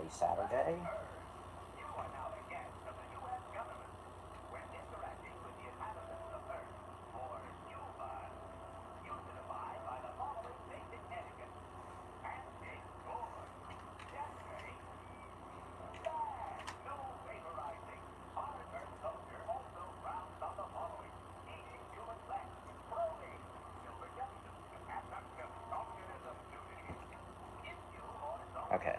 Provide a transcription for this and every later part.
lovely Saturday. Okay.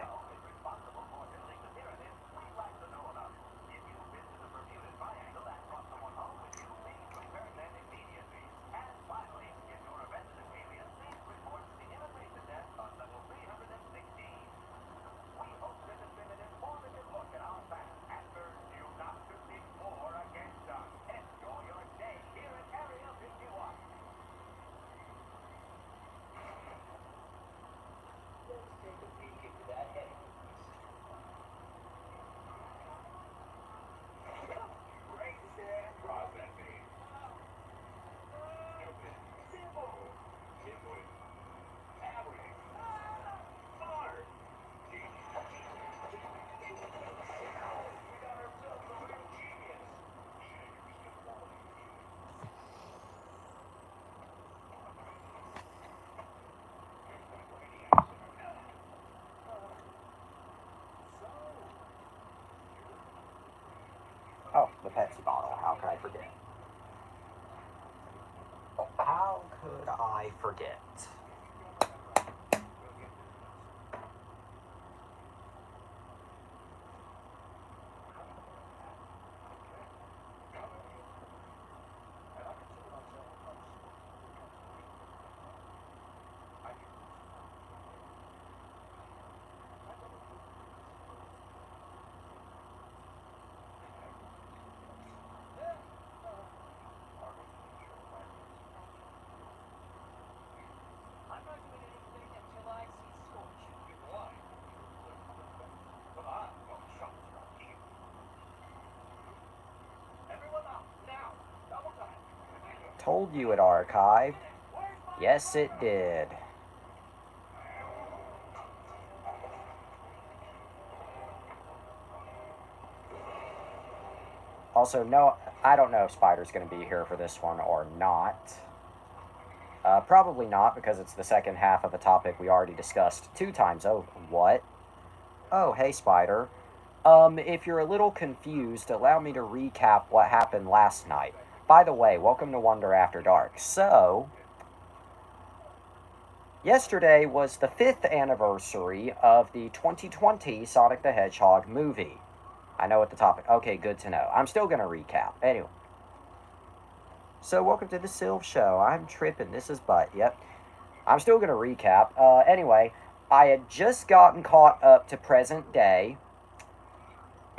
Oh, the Pepsi bottle. How could I forget? How could I forget? Told you it archived. Yes, it did. Also, no, I don't know if Spider's going to be here for this one or not. Probably not, because it's the second half of a topic we already discussed 2 times. Oh, what? Oh, hey, Spider. If you're a little confused, allow me to recap what happened last night. By the way, welcome to Wonder After Dark. So, yesterday was the 5th anniversary of the 2020 Sonic the Hedgehog movie. I know what the topic... Okay, good to know. I'm still going to recap. Anyway. So, welcome to the Sylv Show. I'm tripping. This is Butt. Yep. I'm still going to recap. Anyway, I had just gotten caught up to present day.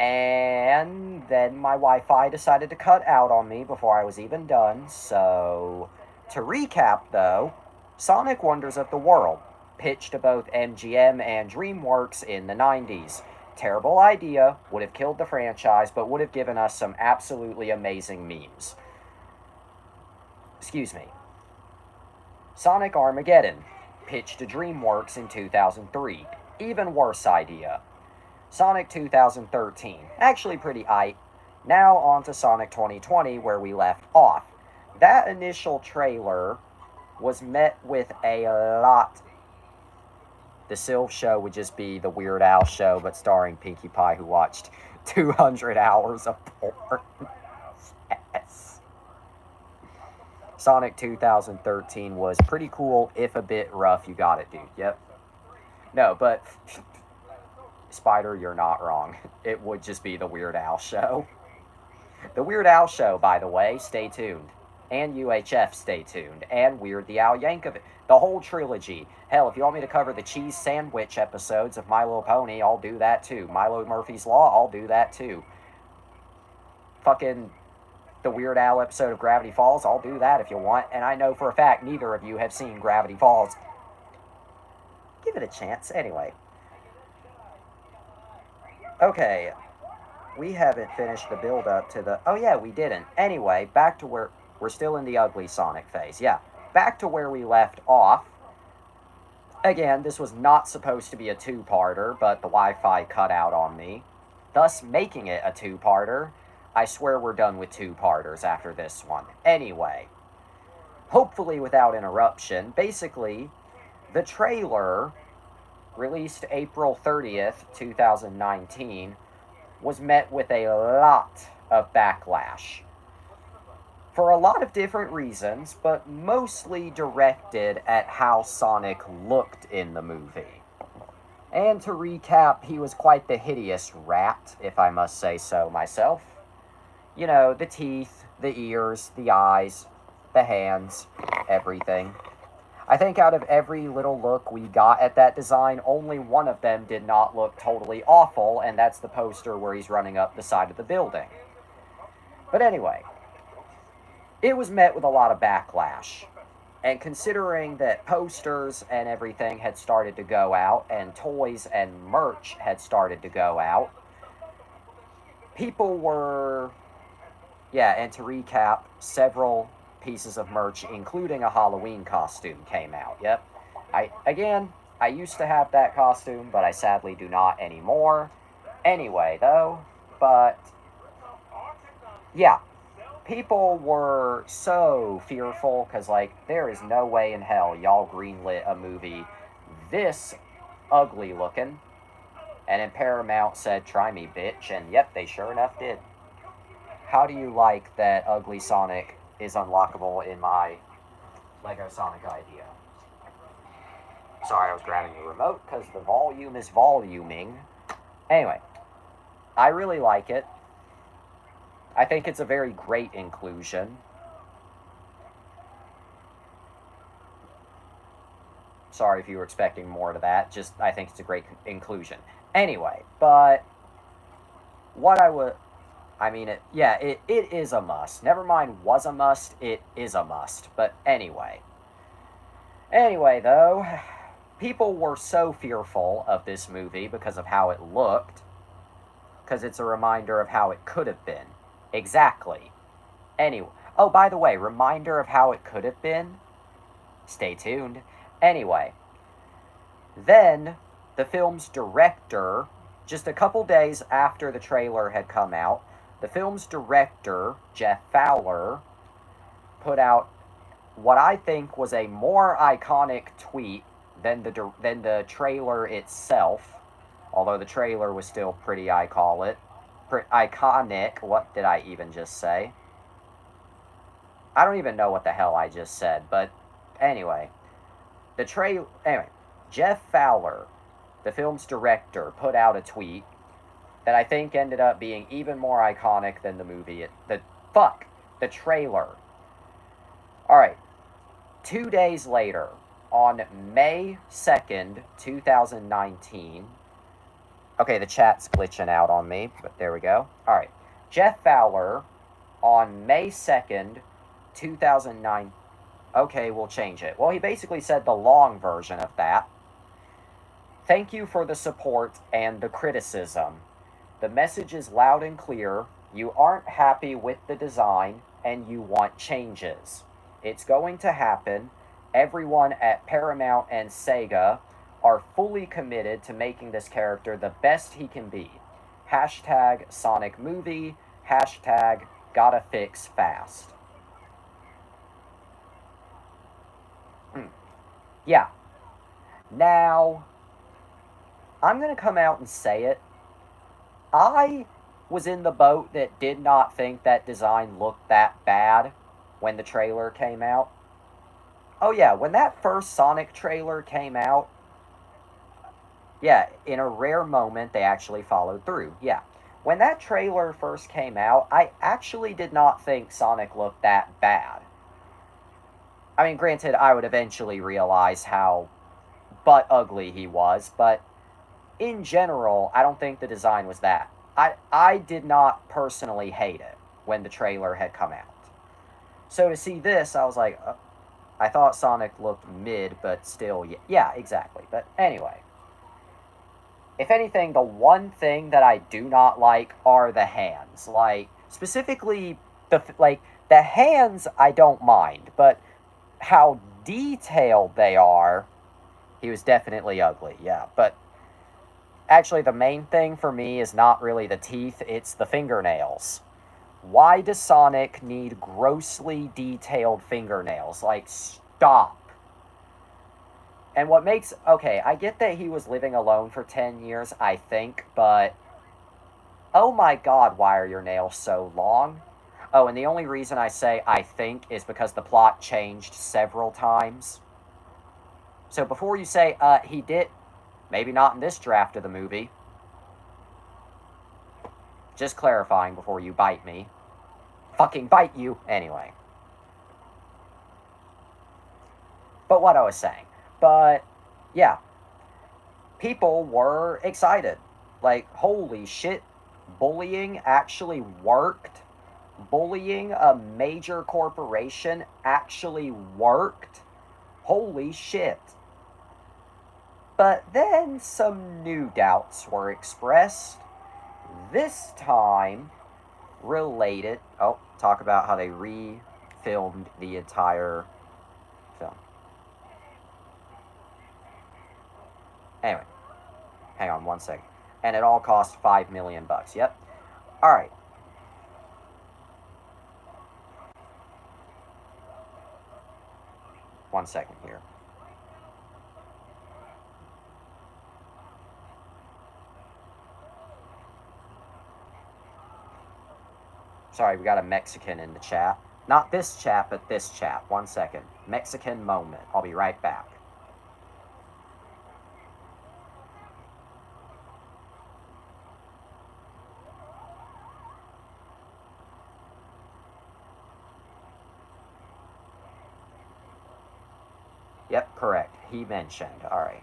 And then my Wi-Fi decided to cut out on me before I was even done. So, to recap though, Sonic Wonders of the World, pitched to both MGM and DreamWorks in the 90s. Terrible idea, would have killed the franchise, but would have given us some absolutely amazing memes. Excuse me. Sonic Armageddon, pitched to DreamWorks in 2003. Even worse idea. Sonic 2013, actually pretty aight. Now on to Sonic 2020, where we left off. That initial trailer was met with a lot. The Sylv Show would just be the Weird Al Show, but starring Pinkie Pie, who watched 200 hours of porn. Yes. Sonic 2013 was pretty cool, if a bit rough. You got it, dude. Yep. No, but... Spider, you're not wrong. It would just be the Weird Al Show. The Weird Al Show, by the way, stay tuned. And UHF, stay tuned. And Weird the Al Yankovic. The whole trilogy. Hell, if you want me to cover the cheese sandwich episodes of My Little Pony, I'll do that too. Milo Murphy's Law, I'll do that too. Fucking the Weird Al episode of Gravity Falls, I'll do that if you want. And I know for a fact neither of you have seen Gravity Falls. Give it a chance. Anyway. Okay, we haven't finished the build-up to the... Oh, yeah, we didn't. Anyway, back to where... We're still in the ugly Sonic phase. Yeah, back to where we left off. Again, this was not supposed to be a two-parter, but the Wi-Fi cut out on me, thus making it a two-parter. I swear we're done with two-parters after this one. Anyway, hopefully without interruption, basically, the trailer, released April 30th, 2019, was met with a lot of backlash. For a lot of different reasons, but mostly directed at how Sonic looked in the movie. And to recap, he was quite the hideous rat, if I must say so myself. You know, the teeth, the ears, the eyes, the hands, everything. I think out of every little look we got at that design, only one of them did not look totally awful, and that's the poster where he's running up the side of the building. But anyway, it was met with a lot of backlash. And considering that posters and everything had started to go out, and toys and merch had started to go out, people were, yeah, and to recap, several pieces of merch, including a Halloween costume, came out. Yep. I used to have that costume, but I sadly do not anymore. Anyway, though, but yeah, people were so fearful because, like, there is no way in hell y'all greenlit a movie this ugly looking. And then Paramount said, "Try me, bitch," and yep, they sure enough did. How do you like that ugly Sonic is unlockable in my Lego Sonic idea? Sorry, I was grabbing the remote because the volume is voluming. Anyway, I really like it. I think it's a very great inclusion. Sorry if you were expecting more to that. Just, I think it's a great inclusion. Anyway, but what I would... I mean, it is a must. Never mind was a must, it is a must. But anyway. Anyway, though, people were so fearful of this movie because of how it looked. Because it's a reminder of how it could have been. Exactly. Anyway. Oh, by the way, reminder of how it could have been? Stay tuned. Anyway. Then, the film's director, just a couple days after the trailer had come out, the film's director, Jeff Fowler, put out what I think was a more iconic tweet than the trailer itself. Although the trailer was still pretty iconic. What did I even just say? I don't even know what the hell I just said, but anyway. Anyway, Jeff Fowler, the film's director, put out a tweet that I think ended up being even more iconic than the movie. The trailer. Alright. 2 days later, on May 2nd, 2019. Okay, the chat's glitching out on me, but there we go. Alright. Jeff Fowler, on May 2nd, 2009. Okay, we'll change it. Well, he basically said the long version of that. "Thank you for the support and the criticism. The message is loud and clear. You aren't happy with the design and you want changes. It's going to happen. Everyone at Paramount and Sega are fully committed to making this character the best he can be. Hashtag Sonic Movie. Hashtag gotta fix fast." Yeah. Now, I'm going to come out and say it. I was in the boat that did not think that design looked that bad when the trailer came out. Oh yeah, when that first Sonic trailer came out, yeah, in a rare moment, they actually followed through. Yeah. When that trailer first came out, I actually did not think Sonic looked that bad. I mean, granted, I would eventually realize how butt ugly he was, but in general, I don't think the design was that. I did not personally hate it when the trailer had come out. So to see this, I was like, I thought Sonic looked mid, but still, yeah, exactly. But anyway. If anything, the one thing that I do not like are the hands. Like, specifically, the hands I don't mind, but how detailed they are, He was definitely ugly, yeah. But actually, the main thing for me is not really the teeth, it's the fingernails. Why does Sonic need grossly detailed fingernails? Like, stop. And what makes. Okay, I get that he was living alone for 10 years, I think, but. Oh my god, why are your nails so long? Oh, and the only reason I say I think is because the plot changed several times. So before you say, he did. Maybe not in this draft of the movie. Just clarifying before you bite me. Fucking bite you! Anyway. But what I was saying. But, yeah. People were excited. Like, holy shit. Bullying actually worked. Bullying a major corporation actually worked. Holy shit. But then some new doubts were expressed. This time related. Oh, talk about how they refilmed the entire film. Anyway, hang on one second. And it all cost $5 million. Yep. All right. One second here. Sorry, we got a Mexican in the chat. Not this chat, but this chat. One second. Mexican moment. I'll be right back. Yep, correct. He mentioned. All right.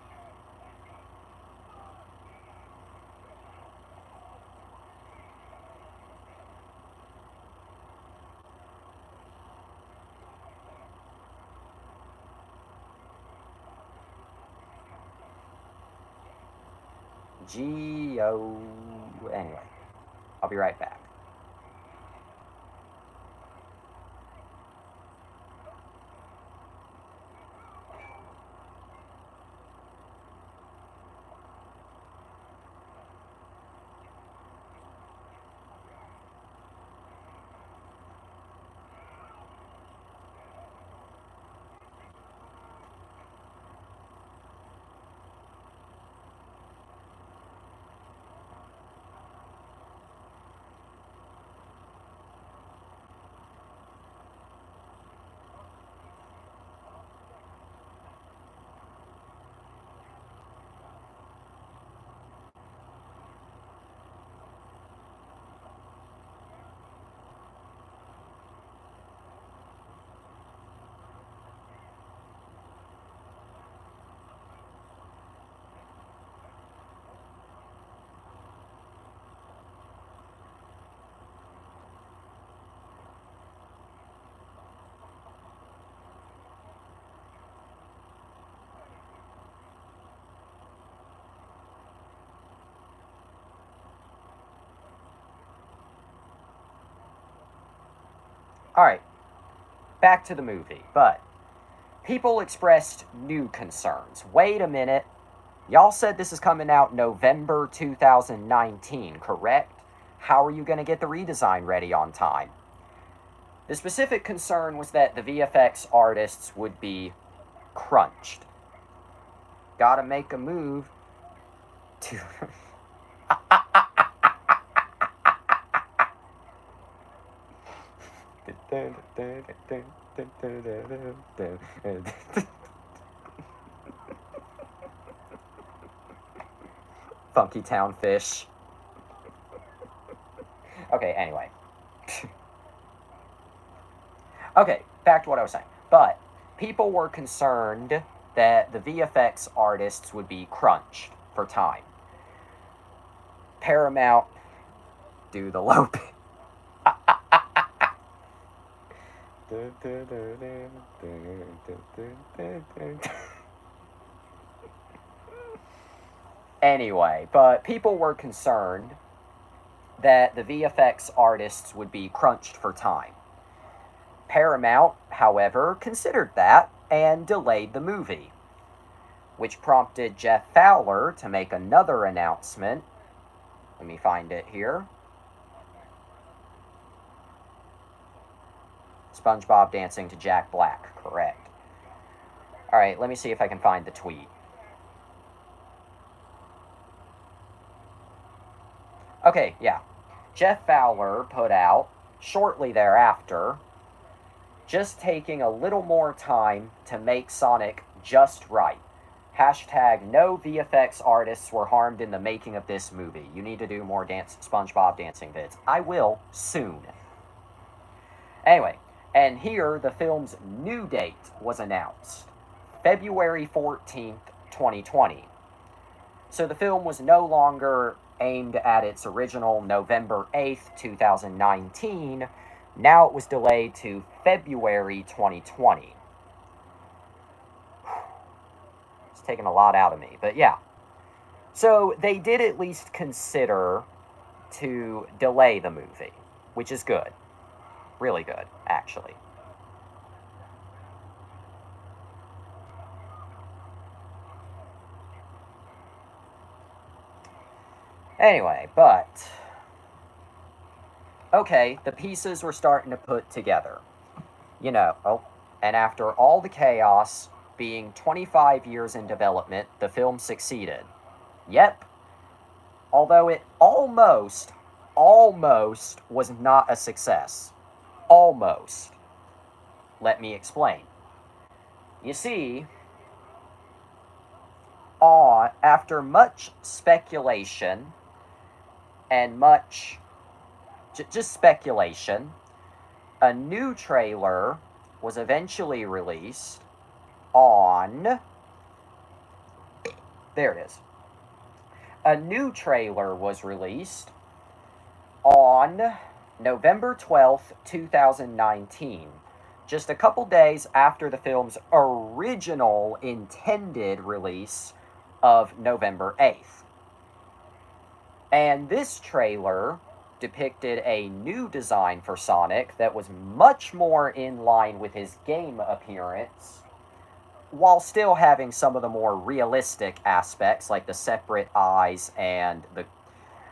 G-O... Anyway, I'll be right back. Alright, back to the movie, but people expressed new concerns. Wait a minute. Y'all said this is coming out November 2019, correct? How are you going to get the redesign ready on time? The specific concern was that the VFX artists would be crunched. Gotta make a move to... Funky Town Fish. Okay, anyway. Okay, back to what I was saying. But people were concerned that the VFX artists would be crunched for time. Paramount, do the low pitch. Anyway, but people were concerned that the VFX artists would be crunched for time. Paramount, however, considered that and delayed the movie. which prompted Jeff Fowler to make another announcement. Let me find it here. SpongeBob dancing to Jack Black, correct. Alright, let me see if I can find the tweet. Okay, yeah. Jeff Fowler put out, shortly thereafter, just taking a little more time to make Sonic just right. Hashtag no VFX artists were harmed in the making of this movie. You need to do more SpongeBob dancing vids. I will, soon. Anyway, and here the film's new date was announced. February 14th, 2020. So the film was no longer aimed at its original November 8th, 2019. Now it was delayed to February 2020. It's taken a lot out of me, but yeah. So they did at least consider to delay the movie, which is good. Really good, actually. Anyway, but okay, the pieces were starting to put together. You know, and after all the chaos, being 25 years in development, the film succeeded. Yep. Although it almost was not a success. Almost. Let me explain. You see, after much speculation and much just speculation, a new trailer was eventually released on... There it is. A new trailer was released on November 12th, 2019. Just a couple days after the film's original intended release of November 8th. And this trailer depicted a new design for Sonic that was much more in line with his game appearance, while still having some of the more realistic aspects, like the separate eyes and the...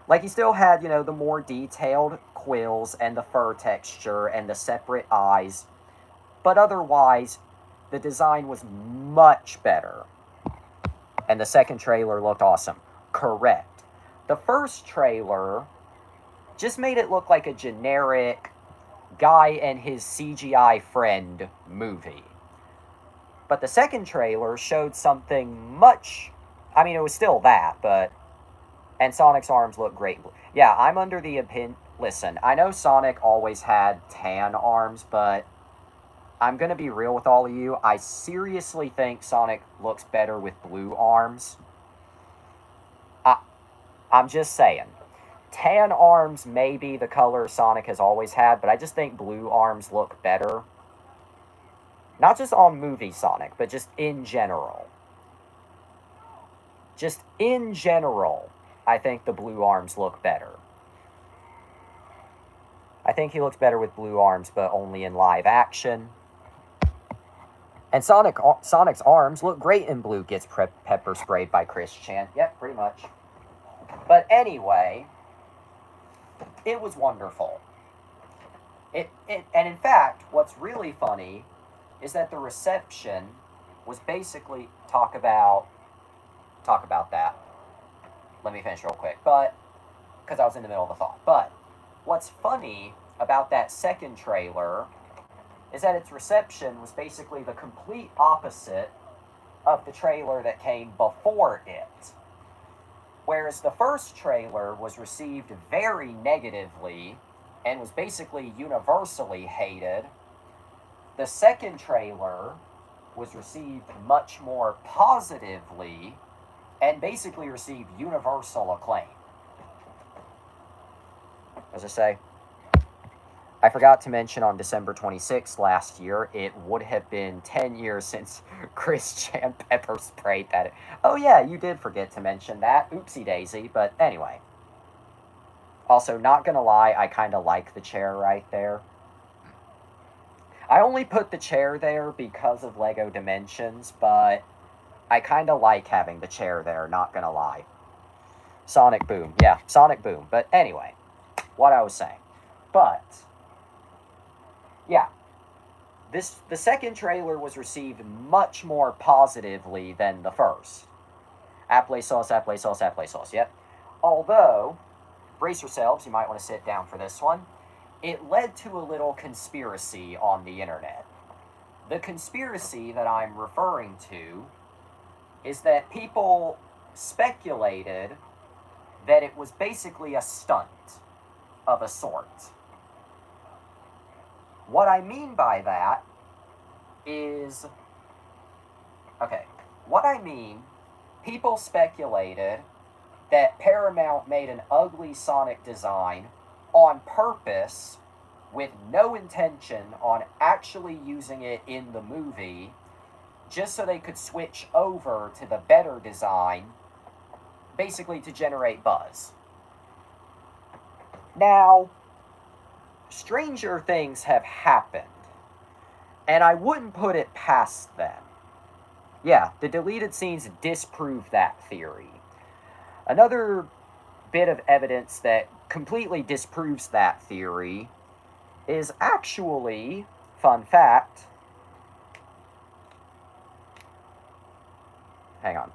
Like, he still had, you know, the more detailed quills and the fur texture and the separate eyes. But otherwise, the design was much better. And the second trailer looked awesome. Correct. The first trailer just made it look like a generic guy and his CGI friend movie. But the second trailer showed something much... I mean, it was still that, but... And Sonic's arms look great. Yeah, I'm under the opinion... Listen, I know Sonic always had tan arms, but... I'm going to be real with all of you. I seriously think Sonic looks better with blue arms. I'm just saying. Tan arms may be the color Sonic has always had, but I just think blue arms look better. Not just on movie Sonic, but just in general. Just in general, I think the blue arms look better. I think he looks better with blue arms, but only in live action. And Sonic's arms look great in blue. Gets pepper sprayed by Chris Chan. Yep, pretty much. But anyway, it was wonderful. And in fact, what's really funny is that the reception was basically... Talk about that. Let me finish real quick. But, because I was in the middle of the thought. But, what's funny about that second trailer is that its reception was basically the complete opposite of the trailer that came before it. Whereas the first trailer was received very negatively and was basically universally hated, the second trailer was received much more positively and basically received universal acclaim. As I say, I forgot to mention on December 26th last year, it would have been 10 years since Chris Chan pepper sprayed that. Oh yeah, you did forget to mention that. Oopsie daisy, but anyway. Also, not gonna lie, I kind of like the chair right there. I only put the chair there because of LEGO Dimensions, but I kind of like having the chair there, not gonna lie. Sonic Boom. Yeah, Sonic Boom. But anyway, what I was saying. But, yeah, the second trailer was received much more positively than the first. Applesauce, applesauce, applesauce, yep. Although, brace yourselves, you might want to sit down for this one. It led to a little conspiracy on the internet. The conspiracy that I'm referring to is that people speculated that it was basically a stunt of a sort. What I mean by that is, okay, what I mean, people speculated that Paramount made an ugly Sonic design on purpose with no intention on actually using it in the movie, just so they could switch over to the better design, basically to generate buzz. Now, stranger things have happened, and I wouldn't put it past them. Yeah, the deleted scenes disprove that theory. Another bit of evidence that completely disproves that theory is actually, fun fact, hang on.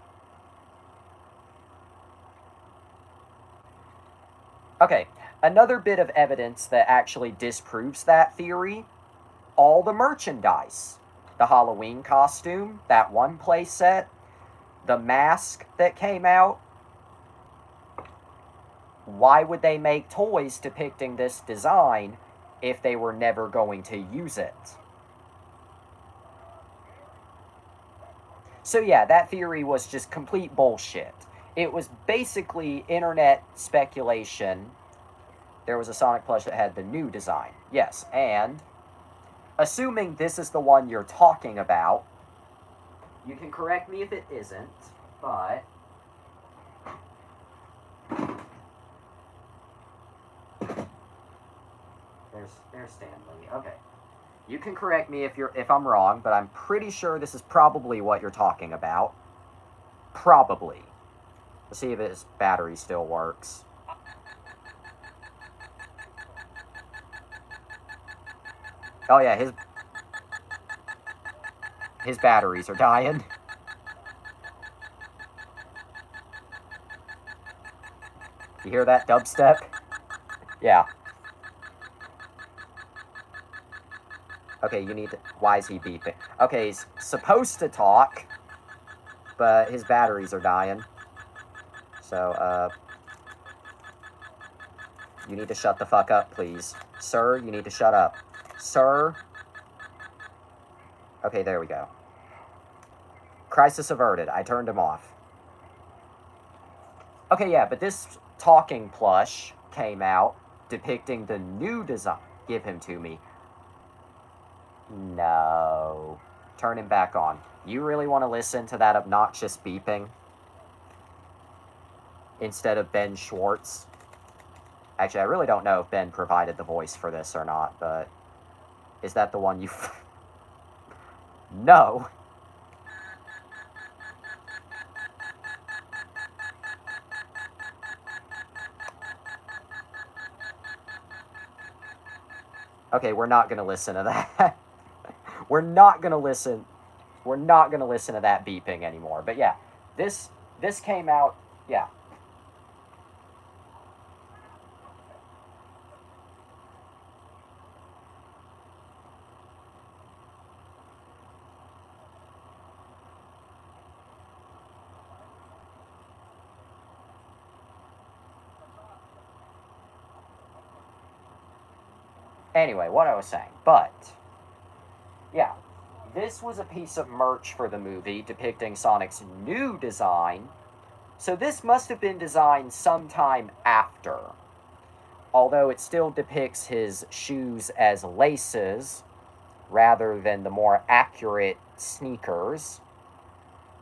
Okay, another bit of evidence that actually disproves that theory, all the merchandise. The Halloween costume, that one play set, the mask that came out. Why would they make toys depicting this design if they were never going to use it? So yeah, that theory was just complete bullshit. It was basically internet speculation. There was a Sonic plush that had the new design. Yes, and assuming this is the one you're talking about, you can correct me if it isn't, but there's Stanley. Okay. You can correct me if I'm wrong, but I'm pretty sure this is probably what you're talking about. Probably. Let's see if his battery still works. Oh yeah, his batteries are dying. You hear that dubstep? Yeah. Okay, you need to... Why is he beeping? Okay, he's supposed to talk, but his batteries are dying. So, you need to shut the fuck up, please. Sir, you need to shut up. Sir? Okay, there we go. Crisis averted. I turned him off. Okay, yeah, but this talking plush came out depicting the new design. Give him to me. No. Turn him back on. You really want to listen to that obnoxious beeping? Instead of Ben Schwartz? Actually, I really don't know if Ben provided the voice for this or not, but... Is that the one you... No. Okay, we're not going to listen to that. We're not going to listen to that beeping anymore. But yeah, this came out, yeah. Anyway, what I was saying, but yeah, this was a piece of merch for the movie depicting Sonic's new design. So this must have been designed sometime after. Although it still depicts his shoes as laces rather than the more accurate sneakers.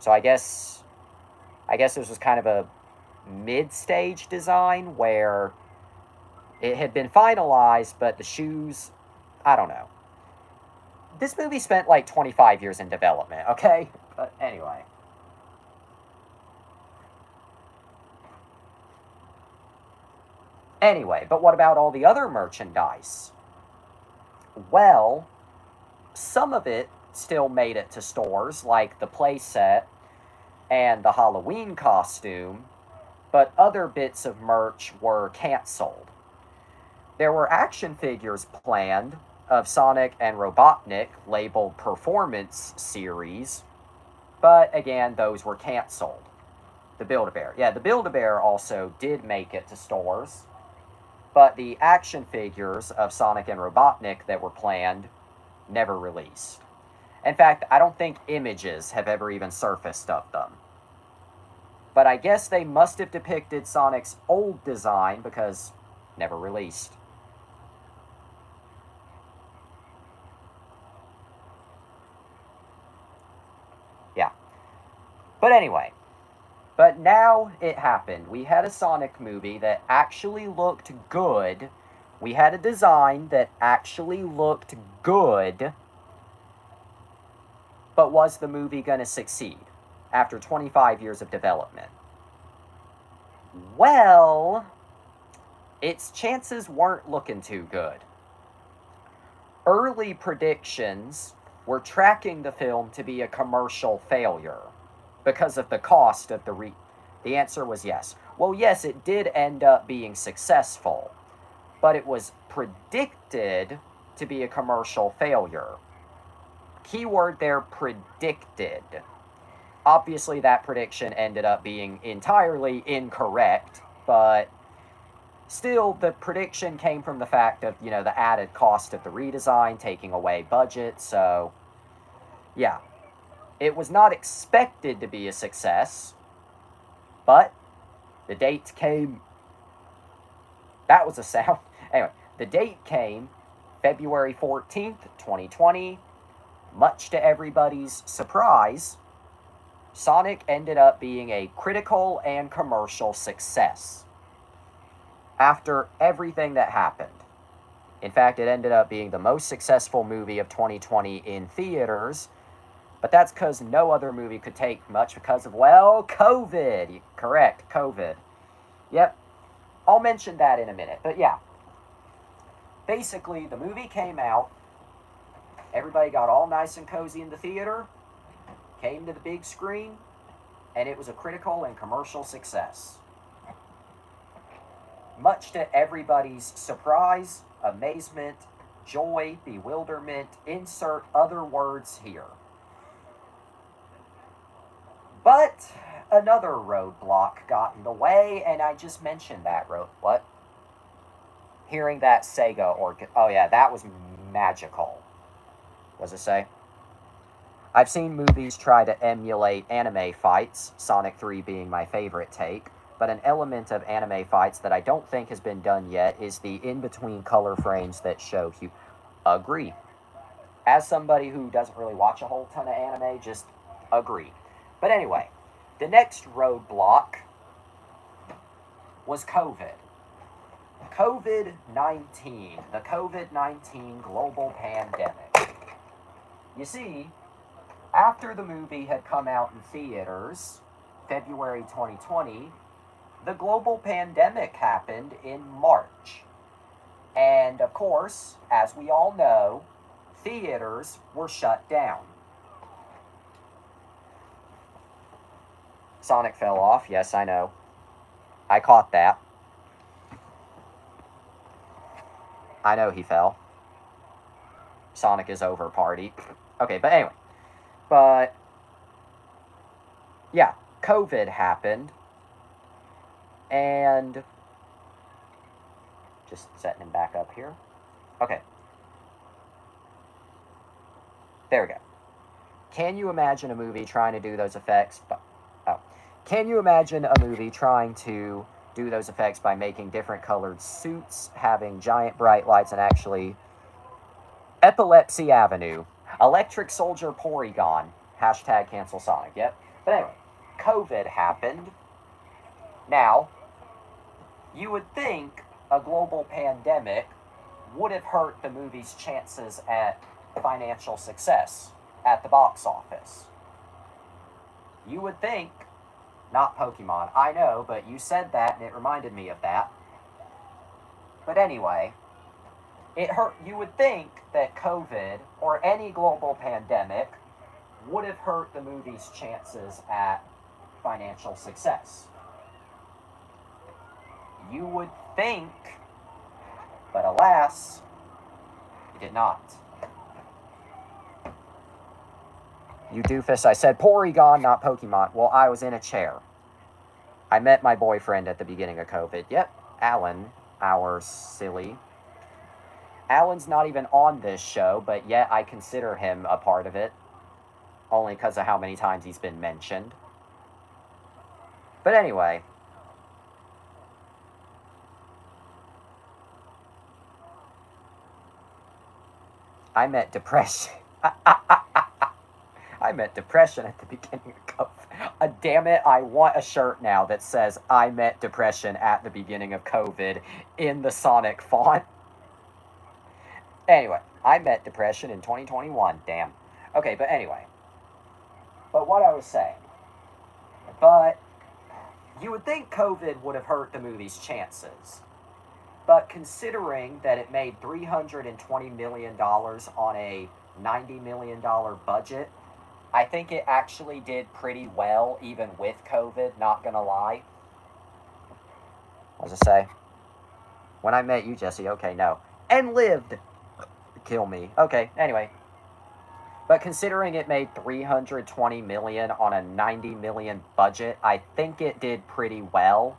So I guess this was kind of a mid-stage design where it had been finalized, but the shoes, I don't know. This movie spent like 25 years in development, okay? But anyway. Anyway, but what about all the other merchandise? Well, some of it still made it to stores, like the playset and the Halloween costume, but other bits of merch were canceled. There were action figures planned of Sonic and Robotnik labeled Performance Series, but again, those were canceled. The Build-A-Bear. Yeah, the Build-A-Bear also did make it to stores, but the action figures of Sonic and Robotnik that were planned never released. In fact, I don't think images have ever even surfaced of them. But I guess they must have depicted Sonic's old design because never released. Yeah. But anyway, but now it happened. We had a Sonic movie that actually looked good. We had a design that actually looked good. But was the movie going to succeed after 25 years of development? Well, its chances weren't looking too good. Early predictions were tracking the film to be a commercial failure because of the cost of the answer was yes. Well, yes, it did end up being successful, but it was predicted to be a commercial failure. Keyword there, predicted. Obviously, that prediction ended up being entirely incorrect, but still, the prediction came from the fact of, the added cost of the redesign, taking away budget, so, yeah. It was not expected to be a success, but the date came. That was a sound. Anyway, the date came February 14th, 2020. Much to everybody's surprise, Sonic ended up being a critical and commercial success. After everything that happened. In fact, it ended up being the most successful movie of 2020 in theaters, but that's because no other movie could take much because of, well, COVID. Correct, COVID. Yep, I'll mention that in a minute, but yeah. Basically, the movie came out, everybody got all nice and cozy in the theater, came to the big screen, and it was a critical and commercial success. Much to everybody's surprise, amazement, joy, bewilderment, insert other words here. But another roadblock got in the way, and I just mentioned that what? Hearing that Sega organ. Oh yeah, that was magical. What does it say? I've seen movies try to emulate anime fights, Sonic 3 being my favorite take, but an element of anime fights that I don't think has been done yet is the in-between color frames that show you. Agree. As somebody who doesn't really watch a whole ton of anime, just agree. But anyway, the next roadblock was COVID. COVID-19, the COVID-19 global pandemic. You see, after the movie had come out in theaters, February 2020, the global pandemic happened in March. And of course, as we all know, theaters were shut down. Sonic fell off, yes, I know. I caught that. I know he fell. Sonic is over party. Okay, but anyway. But, yeah, COVID happened. And, just setting him back up here. Okay. There we go. Can you imagine a movie trying to do those effects? Can you imagine a movie trying to do those effects by making different colored suits, having giant bright lights, and actually Epilepsy Avenue, Electric Soldier Porygon, hashtag cancel Sonic, yep. But anyway, COVID happened. Now, you would think a global pandemic would have hurt the movie's chances at financial success at the box office. You would think, not Pokemon, I know, but you said that and it reminded me of that. But anyway, it hurt. You would think that COVID or any global pandemic would have hurt the movie's chances at financial success. You would think, but alas, it did not. You doofus, I said Porygon, not Pokemon. Well, I was in a chair. I met my boyfriend at the beginning of COVID. Yep, Alan, our silly. Alan's not even on this show, but yet I consider him a part of it. Only because of how many times he's been mentioned. But anyway. I met depression. I met depression at the beginning of COVID. Damn it, I want a shirt now that says I met depression at the beginning of COVID in the Sonic font. Anyway, I met depression in 2021. Damn. Okay, but anyway. But what I was saying. But you would think COVID would have hurt the movie's chances. But considering that it made $320 million on a $90 million budget, I think it actually did pretty well, even with COVID, not gonna lie. What was I say? When I met you, Jesse, okay, no. And lived. Kill me. Okay, anyway. But considering it made $320 million on a $90 million budget, I think it did pretty well.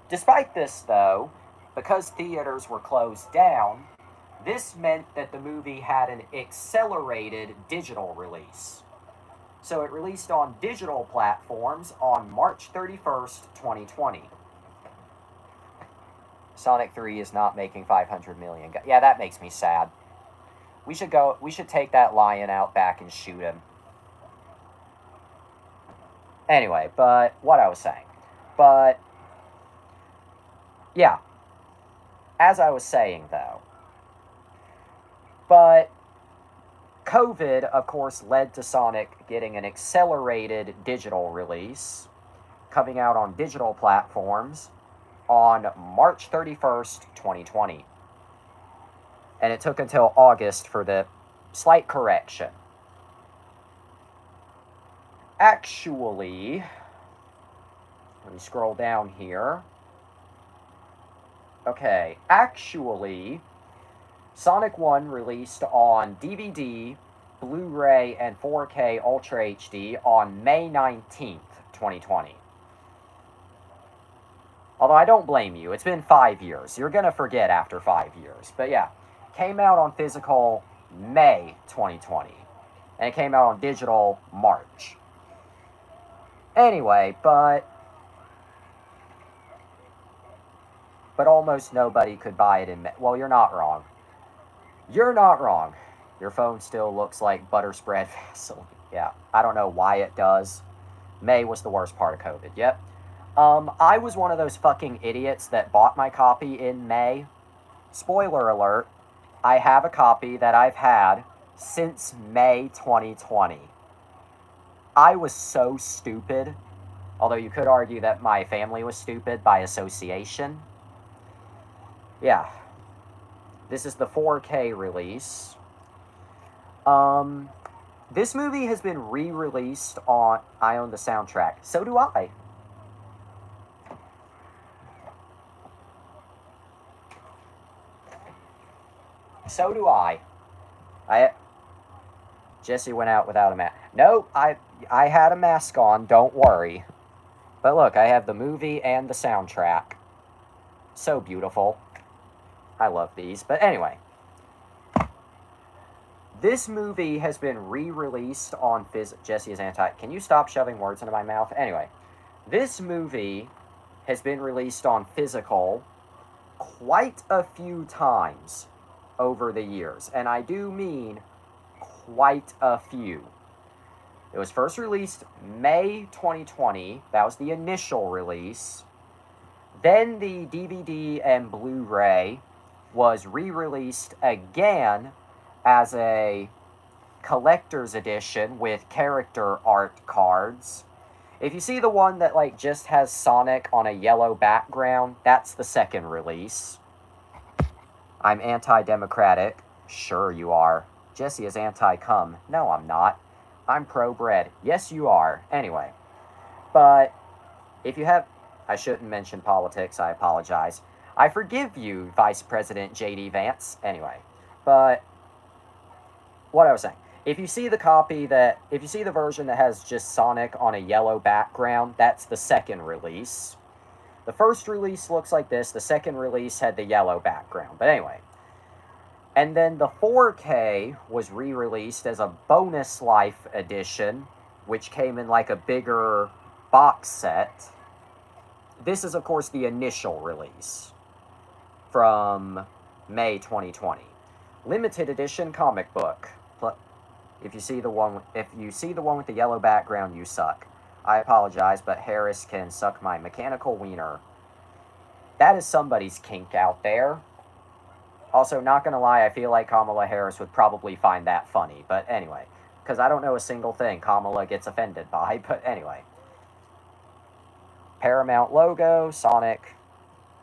Despite this, though, because theaters were closed down, this meant that the movie had an accelerated digital release. So it released on digital platforms on March 31st, 2020. Sonic 3 is not making $500 million. Yeah, that makes me sad. We should take that lion out back and shoot him. Anyway, but what I was saying. But, yeah. As I was saying, though. But COVID, of course, led to Sonic getting an accelerated digital release, coming out on digital platforms on March 31st, 2020. And it took until August for the slight correction. Actually, let me scroll down here. Okay, actually, Sonic 1 released on DVD, Blu-ray, and 4K Ultra HD on May 19th, 2020. Although I don't blame you, it's been 5 years. You're gonna forget after 5 years. But yeah, came out on physical May 2020. And it came out on digital March. Anyway, but almost nobody could buy it in May. Well, you're not wrong. You're not wrong. Your phone still looks like butter spread Vaseline. Yeah, I don't know why it does. May was the worst part of COVID. Yep. I was one of those fucking idiots that bought my copy in May. Spoiler alert, I have a copy that I've had since May 2020. I was so stupid. Although you could argue that my family was stupid by association. Yeah. This is the 4K release. This movie has been re-released on... I own the soundtrack. So do I. So do I. Jesse went out without a mask. No, I had a mask on, don't worry. But look, I have the movie and the soundtrack. So beautiful. I love these. But anyway. This movie has been re-released on Jesse is anti... Can you stop shoving words into my mouth? Anyway. This movie has been released on physical quite a few times over the years. And I do mean quite a few. It was first released May 2020. That was the initial release. Then the DVD and Blu-ray was re-released again as a collector's edition with character art cards. If you see the one that like just has Sonic on a yellow background, that's the second release. I'm anti-democratic. Sure you are. Jesse is anti-cum. No, I'm not. I'm pro-bread. Yes, you are. Anyway. But if you have... I shouldn't mention politics. I apologize. I forgive you, Vice President J.D. Vance. Anyway. But what I was saying. If you see the version that has just Sonic on a yellow background, that's the second release. The first release looks like this. The second release had the yellow background. But anyway. And then the 4K was re-released as a bonus life edition, which came in like a bigger box set. This is, of course, the initial release from May 2020. Limited edition comic book. If you see the one with the yellow background, you suck. I apologize, but Harris can suck my mechanical wiener. That is somebody's kink out there. Also, not gonna lie, I feel like Kamala Harris would probably find that funny. But anyway, because I don't know a single thing Kamala gets offended by. But anyway. Paramount logo, Sonic.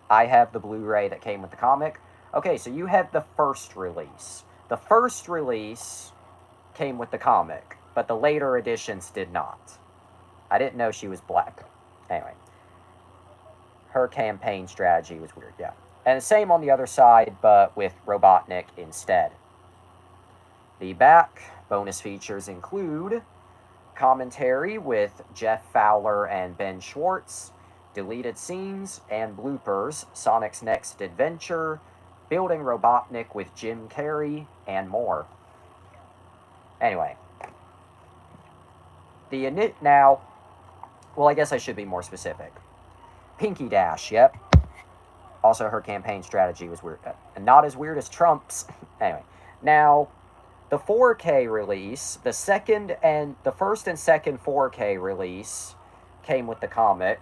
I have the Blu-ray that came with the comic. Okay, so you have the first release. The first release came with the comic, but the later editions did not. I didn't know she was black. Anyway. Her campaign strategy was weird, yeah. And the same on the other side, but with Robotnik instead. The back bonus features include commentary with Jeff Fowler and Ben Schwartz, deleted scenes and bloopers, Sonic's Next Adventure, Building Robotnik with Jim Carrey, and more. Anyway. Now, well, I guess I should be more specific. Pinky Dash, yep. Also, her campaign strategy was weird. Not as weird as Trump's. Anyway. Now, the 4K release, the first and second 4K release came with the comic,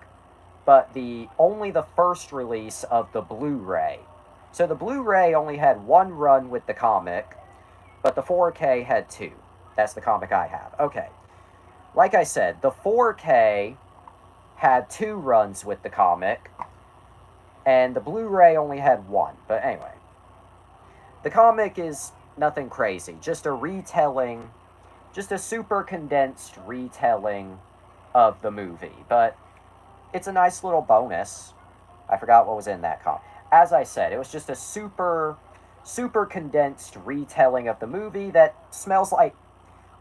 but only the first release of the Blu-ray. So the Blu-ray only had one run with the comic, but the 4K had two. That's the comic I have. Okay. Like I said, the 4K had two runs with the comic, and the Blu-ray only had one. But anyway. The comic is nothing crazy. Just a retelling, just a super condensed retelling of the movie. But it's a nice little bonus. I forgot what was in that comic. As I said, it was just a super condensed retelling of the movie that smells like...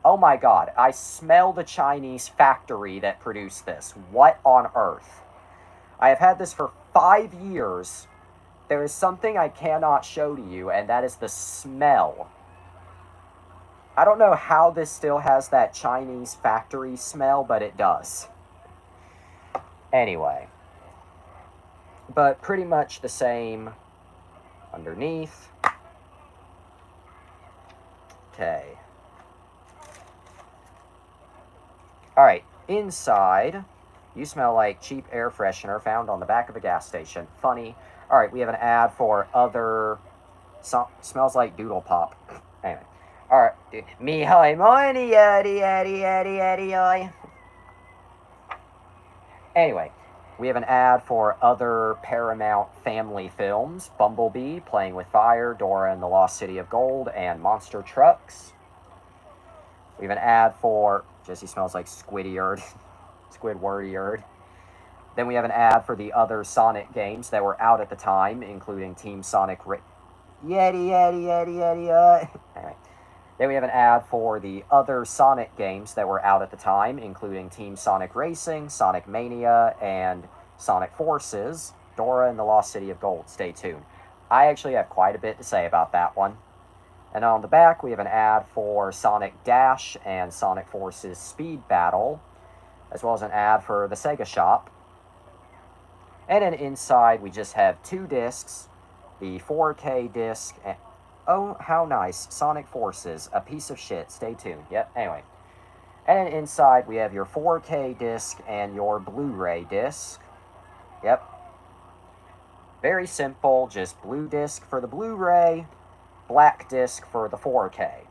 Oh my god, I smell the Chinese factory that produced this. What on earth? I have had this for 5 years. There is something I cannot show to you, and that is the smell. I don't know how this still has that Chinese factory smell, but it does. Anyway. But pretty much the same underneath. Okay. Alright, inside, you smell like cheap air freshener found on the back of a gas station. Funny. Alright, we have an ad for other... smells like Doodle Pop. Anyway. Alright. Me hi money yaddy yaddy yaddy yaddy yaddy. Anyway, we have an ad for other Paramount family films. Bumblebee, Playing with Fire, Dora and the Lost City of Gold, and Monster Trucks. We have an ad for... Jesse smells like Squidward. Squidward. Then we have an ad for the other Sonic games that were out at the time, including Team Sonic... Yeti, yeti, yeti, yeti, Anyway. Then we have an ad for the other Sonic games that were out at the time, including Team Sonic Racing, Sonic Mania, and Sonic Forces, Dora and the Lost City of Gold. Stay tuned. I actually have quite a bit to say about that one. And on the back, we have an ad for Sonic Dash and Sonic Forces Speed Battle, as well as an ad for the Sega Shop. And then inside, we just have two discs, the 4K disc, and oh, how nice, Sonic Forces, a piece of shit, stay tuned, yep, anyway. And then inside, we have your 4K disc and your Blu-ray disc, yep. Very simple, just blue disc for the Blu-ray, black disc for the 4K.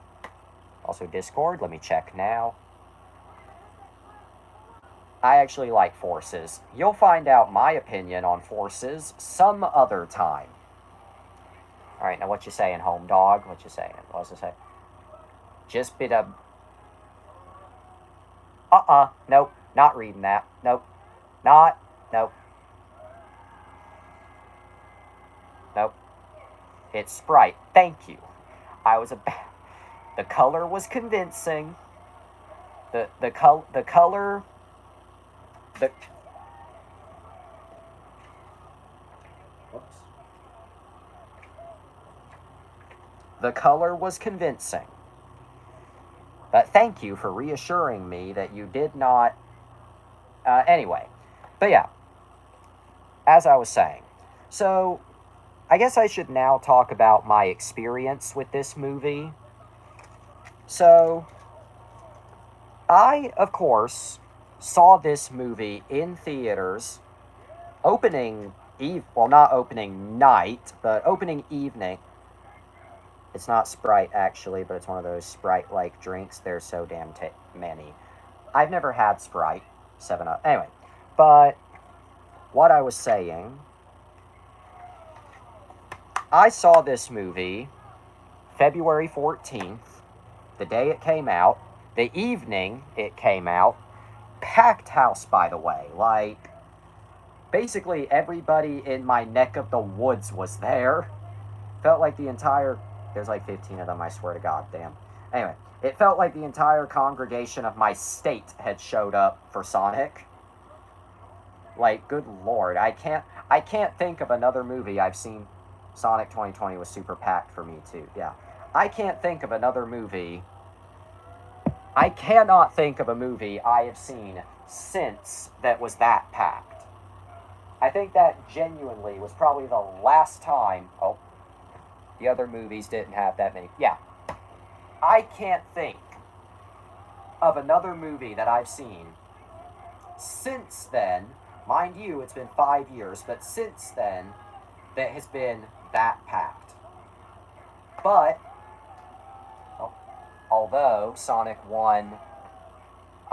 Also Discord, let me check now. I actually like Forces. You'll find out my opinion on Forces some other time. Alright, now what you saying, home dog? What you saying? What's it say? Just bit of... Nope. Not reading that. Nope. Nope. Nope. It's Sprite. Thank you. I was a... The color was convincing. The color... The... Whoops. The color was convincing. But thank you for reassuring me that you did not... anyway. But yeah. As I was saying. So, I guess I should now talk about my experience with this movie. So, I, of course, saw this movie in theaters opening eve... Well, not opening night, but opening evening. It's not Sprite, actually, but it's one of those Sprite-like drinks. There's so damn many. I've never had Sprite. 7-Up. Anyway, but what I was saying... I saw this movie February 14th, the day it came out, the evening it came out. Packed house, by the way. Like, basically everybody in my neck of the woods was there. Felt like the entire... There's like 15 of them, I swear to God, damn. Anyway, it felt like the entire congregation of my state had showed up for Sonic. Like, good lord, I can't think of another movie I've seen. Sonic 2020 was super packed for me too, yeah. I can't think of another movie. I cannot think of a movie I have seen since that was that packed. I think that genuinely was probably the last time... Oh, the other movies didn't have that many. Yeah. I can't think of another movie that I've seen since then. Mind you, it's been 5 years, but since then, that has been that packed. But, although Sonic 1,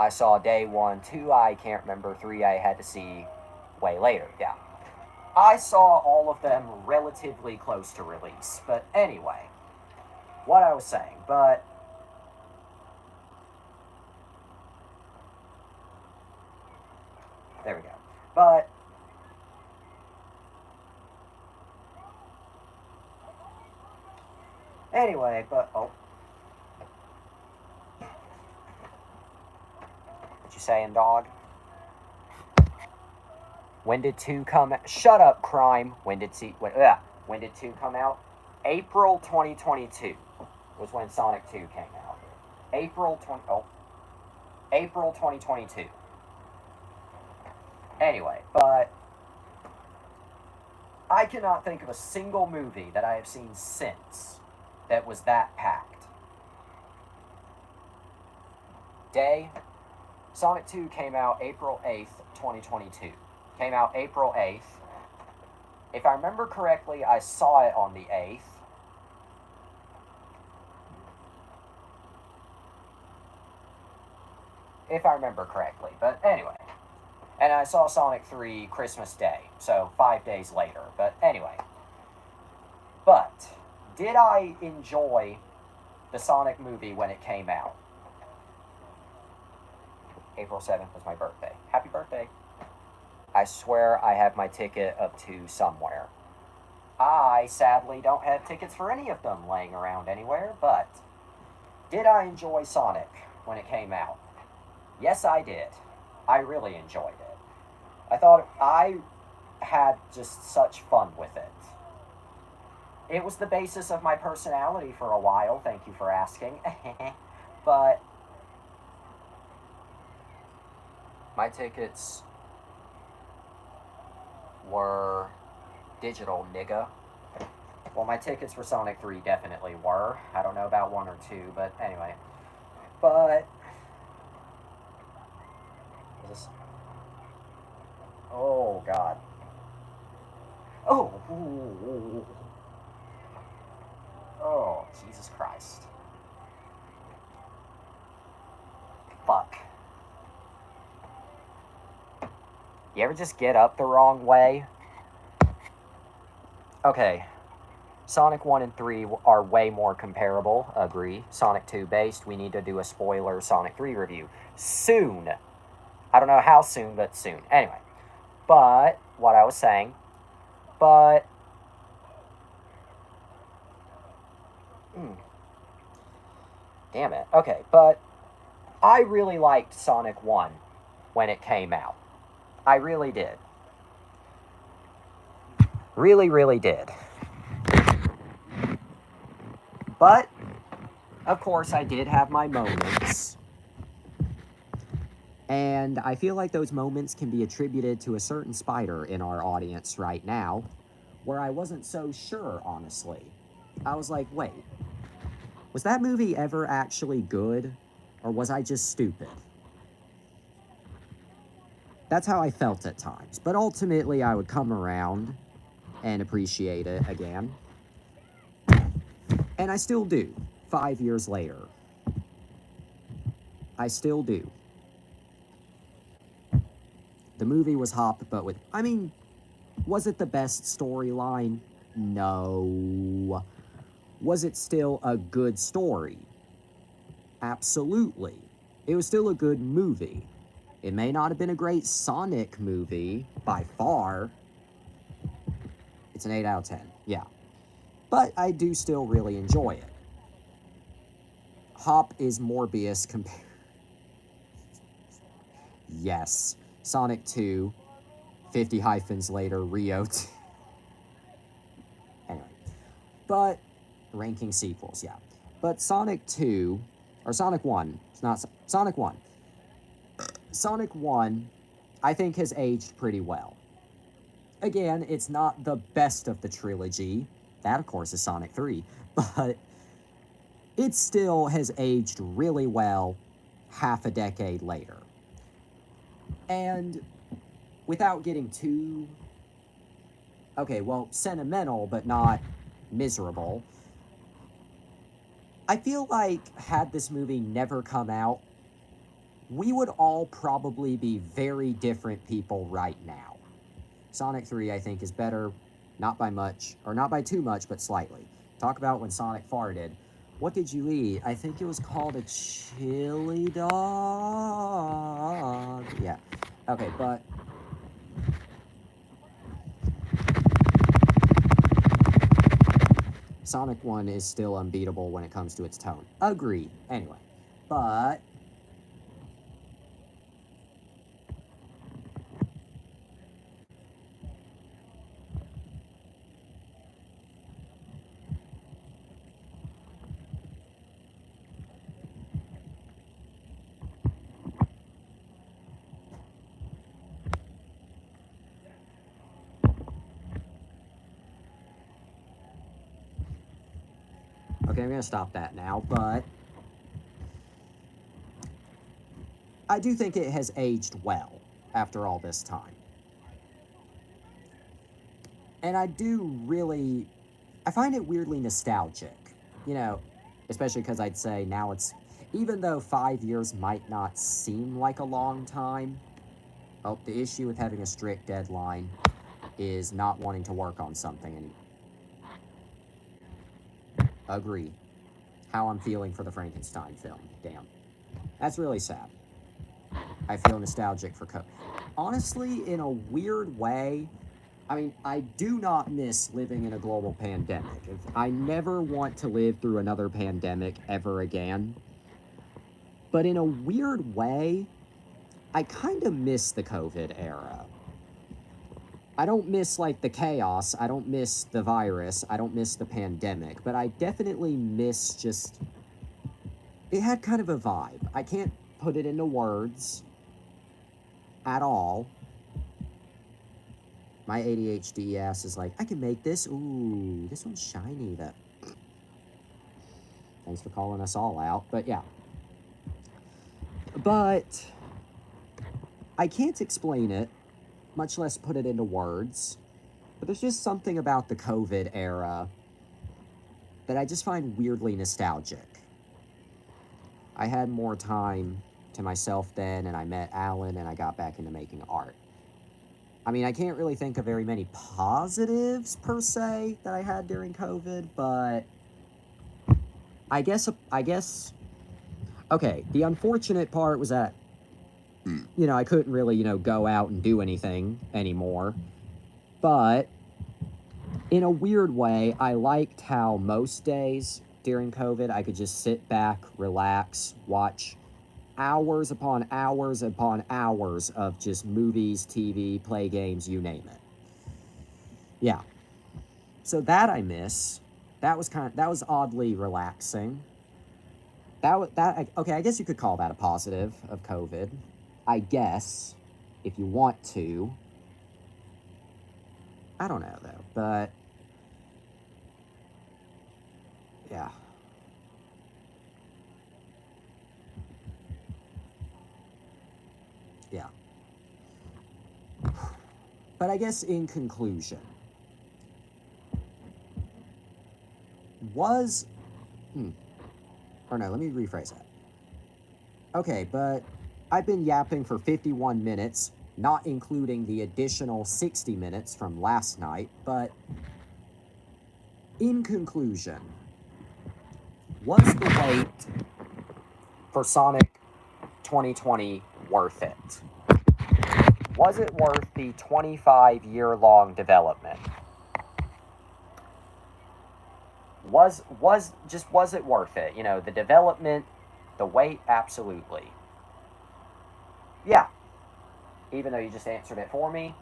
I saw day 1, 2, I can't remember, 3, I had to see way later, yeah. I saw all of them relatively close to release, but anyway, what I was saying, but... There we go. But... Anyway, but... Oh. What you saying, dog? When did 2 come out? Shut up, crime. When did 2 come out? April 2022 was when Sonic 2 came out. April 2022. Anyway, but I cannot think of a single movie that I have seen since that was that packed. Day, Sonic 2 came out April 8th, 2022. Came out April 8th. If I remember correctly, I saw it on the 8th. If I remember correctly, but anyway. And I saw Sonic 3 Christmas Day, so 5 days later, but anyway. But, did I enjoy the Sonic movie when it came out? April 7th was my birthday. Happy birthday. I swear I have my ticket up to somewhere. I sadly don't have tickets for any of them laying around anywhere, but did I enjoy Sonic when it came out? Yes, I did. I really enjoyed it. I thought I had just such fun with it. It was the basis of my personality for a while, thank you for asking. But my tickets were digital, nigga. Well, my tickets for Sonic 3 definitely were. I don't know about 1 or 2, but anyway. But... Oh, God. Oh! Oh, Jesus Christ. Fuck. You ever just get up the wrong way? Okay. Sonic 1 and 3 are way more comparable, agree. Sonic 2 based, we need to do a spoiler Sonic 3 review. Soon. I don't know how soon, but soon. Anyway, but, what I was saying, but... Damn it. Okay, but I really liked Sonic 1 when it came out. I really did. Really, really did. But, of course, I did have my moments. And I feel like those moments can be attributed to a certain spider in our audience right now, where I wasn't so sure, honestly. I was like, wait, was that movie ever actually good, or was I just stupid? That's how I felt at times. But ultimately, I would come around and appreciate it again. And I still do, 5 years later. I still do. The movie was hopped, but with... I mean, was it the best storyline? No. Was it still a good story? Absolutely. It was still a good movie. It may not have been a great Sonic movie, by far. It's an 8 out of 10, yeah. But I do still really enjoy it. Hop is Morbius compared... Yes. Sonic 2, 50 hyphens later, Rio 2. Anyway. But, ranking sequels, yeah. But Sonic 2, or Sonic 1, it's not... Sonic 1. Sonic 1, I think, has aged pretty well. Again, it's not the best of the trilogy. That, of course, is Sonic 3. But it still has aged really well half a decade later. And without getting too... Okay, well, sentimental, but not miserable. I feel like had this movie never come out, we would all probably be very different people right now. Sonic 3, I think, is better, not by much, or not by too much, but slightly. Talk about when Sonic farted. What did you eat? I think it was called a chili dog. Yeah. Okay, but... Sonic 1 is still unbeatable when it comes to its tone. Agree. Anyway. But... Okay, I'm going to stop that now, but... I do think it has aged well after all this time. And I do really... I find it weirdly nostalgic. You know, especially because I'd say now it's... Even though 5 years might not seem like a long time, oh, the issue with having a strict deadline is not wanting to work on something anymore. Agree. How I'm feeling for the Frankenstein film. Damn. That's really sad. I feel nostalgic for honestly, in a weird way, I mean, I do not miss living in a global pandemic. I never want to live through another pandemic ever again. But in a weird way, I kind of miss the COVID era. I don't miss, like, the chaos. I don't miss the virus. I don't miss the pandemic. But I definitely miss just... It had kind of a vibe. I can't put it into words at all. My ADHD ass is like, I can make this. Ooh, this one's shiny. That. Thanks for calling us all out. But yeah. But I can't explain it, much less put it into words. But there's just something about the COVID era that I just find weirdly nostalgic. I had more time to myself then, and I met Alan, and I got back into making art. I mean, I can't really think of very many positives, per se, that I had during COVID, but I guess, okay, the unfortunate part was that, I couldn't really, go out and do anything anymore, but in a weird way, I liked how most days during COVID, I could just sit back, relax, watch hours upon hours upon hours of just movies, TV, play games, you name it. Yeah. So that I miss. That was oddly relaxing. Okay, I guess you could call that a positive of COVID. I guess, if you want to. I don't know, though, but yeah. Yeah. But I guess in conclusion, or no, let me rephrase that. Okay, but I've been yapping for 51 minutes, not including the additional 60 minutes from last night, but in conclusion, was the wait for Sonic 2020 worth it? Was it worth the 25-year-long development? Was it worth it? The development, the wait, absolutely. Yeah. Even though you just answered it for me,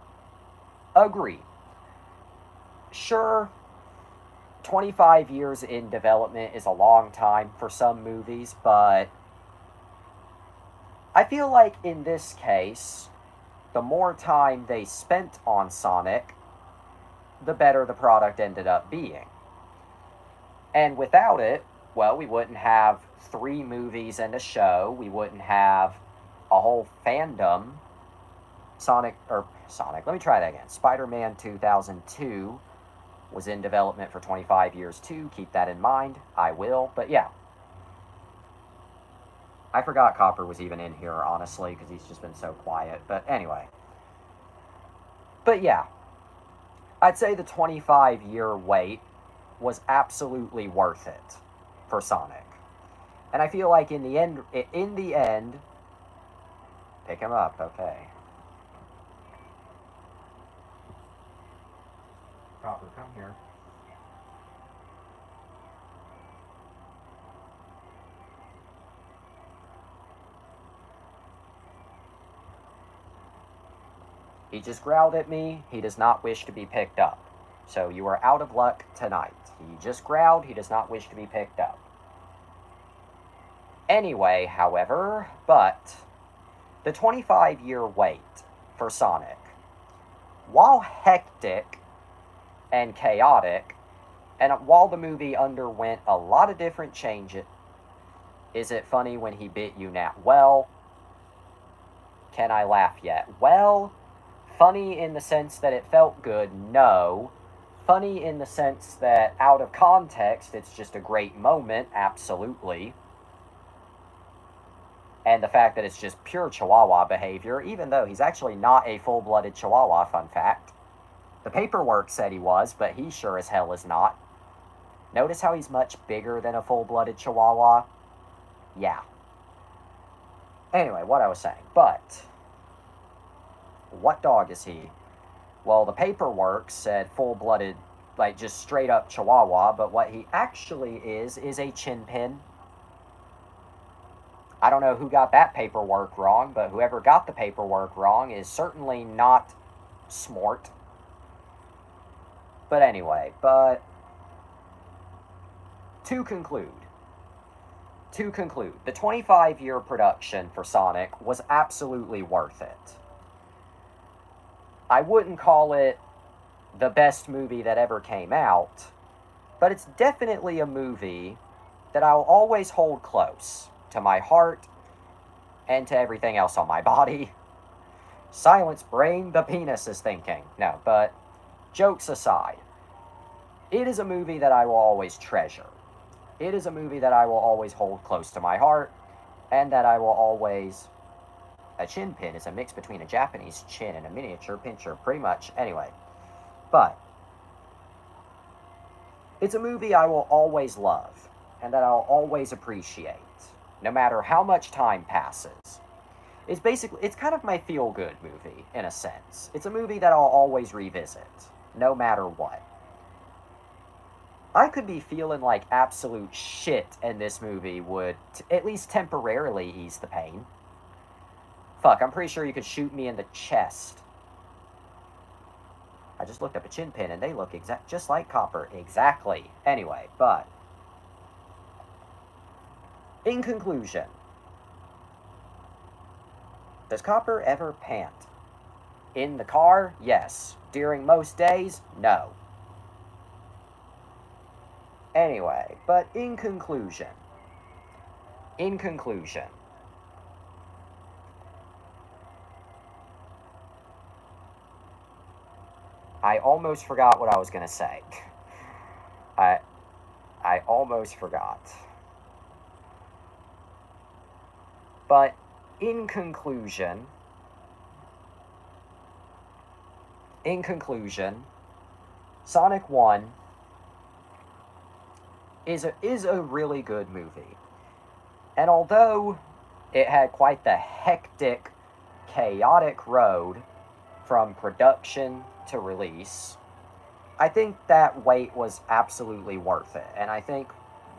agree. Sure, 25 years in development is a long time for some movies, but I feel like in this case, the more time they spent on Sonic, the better the product ended up being. And without it, well, we wouldn't have 3 movies and a show. We wouldn't have a whole fandom. Let me try that again. Spider-Man 2002 was in development for 25 years too. Keep that in mind. I will. But yeah. I forgot Copper was even in here, honestly, because he's just been so quiet. But anyway. But yeah. I'd say the 25-year wait was absolutely worth it for Sonic. And I feel like in the end, pick him up, okay. Copper, come here. He just growled at me. He does not wish to be picked up. So you are out of luck tonight. He just growled. He does not wish to be picked up. Anyway, however, but the 25-year wait for Sonic, while hectic and chaotic, and while the movie underwent a lot of different changes, is it funny when he bit you now? Well, can I laugh yet? Well, funny in the sense that it felt good, no. Funny in the sense that out of context, it's just a great moment, absolutely. And the fact that it's just pure Chihuahua behavior, even though he's actually not a full-blooded Chihuahua, fun fact. The paperwork said he was, but he sure as hell is not. Notice how he's much bigger than a full-blooded Chihuahua? Yeah. Anyway, what I was saying. But, what dog is he? Well, the paperwork said full-blooded, like just straight-up Chihuahua, but what he actually is a chin pin. I don't know who got that paperwork wrong, but whoever got the paperwork wrong is certainly not smart. But anyway, to conclude, the 25-year production for Sonic was absolutely worth it. I wouldn't call it the best movie that ever came out, but it's definitely a movie that I'll always hold close to my heart and to everything else on my body. Silence, brain, the penis is thinking. No, but jokes aside, it is a movie that I will always treasure. It is a movie that I will always hold close to my heart, and that I will always A chin pin is a mix between a Japanese chin and a miniature pincher, pretty much. Anyway, but it's a movie I will always love and that I'll always appreciate, no matter how much time passes. It's kind of my feel-good movie, in a sense. It's a movie that I'll always revisit, no matter what. I could be feeling like absolute shit, and this movie would at least temporarily ease the pain. Fuck, I'm pretty sure you could shoot me in the chest. I just looked up a chin pin, and they look just like copper. Exactly. Anyway, but in conclusion, does copper ever pant? In the car? Yes. During most days? No. Anyway, but in conclusion, I almost forgot what I was gonna say. I almost forgot. But in conclusion, Sonic 1 is a really good movie. And although it had quite the hectic, chaotic road from production to release, I think that wait was absolutely worth it. And I think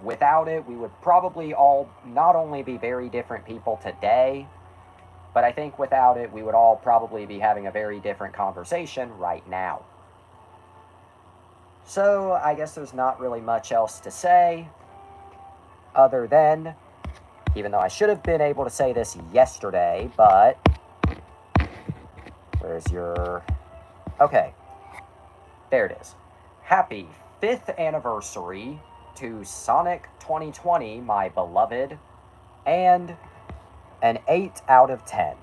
without it, we would probably all not only be very different people today, but I think without it, we would all probably be having a very different conversation right now. So, I guess there's not really much else to say, other than, even though I should have been able to say this yesterday, but where's your... Okay, there it is. Happy 5th anniversary to Sonic 2020, my beloved, and an 8 out of 10.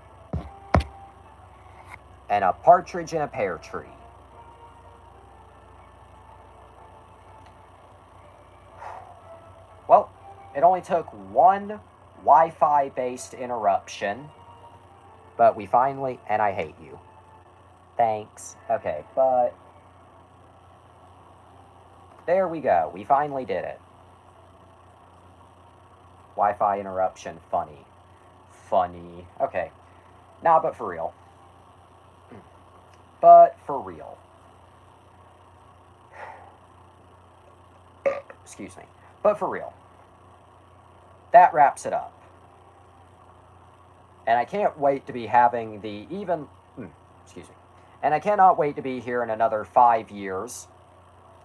And a partridge in a pear tree. Well, it only took one Wi-Fi based interruption, but we finally, and I hate you. Thanks. Okay, but there we go. We finally did it. Wi-Fi interruption, funny. Funny. Okay. Nah, but for real. But for real. Excuse me. But for real. That wraps it up. And I can't wait to be having the even... excuse me. And I cannot wait to be here in another 5 years,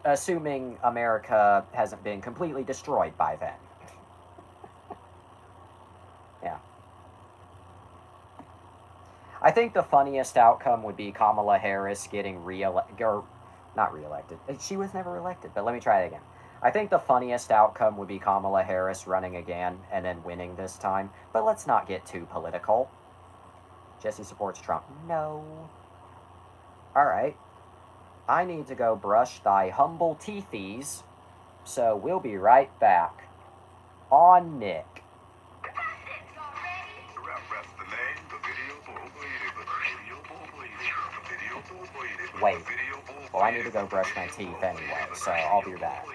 assuming America hasn't been completely destroyed by then. Yeah. I think the funniest outcome would be Kamala Harris getting reelected, or not reelected. She was never elected, but let me try it again. I think the funniest outcome would be Kamala Harris running again and then winning this time, but let's not get too political. Jesse supports Trump. No. Alright. I need to go brush thy humble teethies, so we'll be right back on Nick. Wait. Well, I need to go brush my teeth anyway, so I'll be back.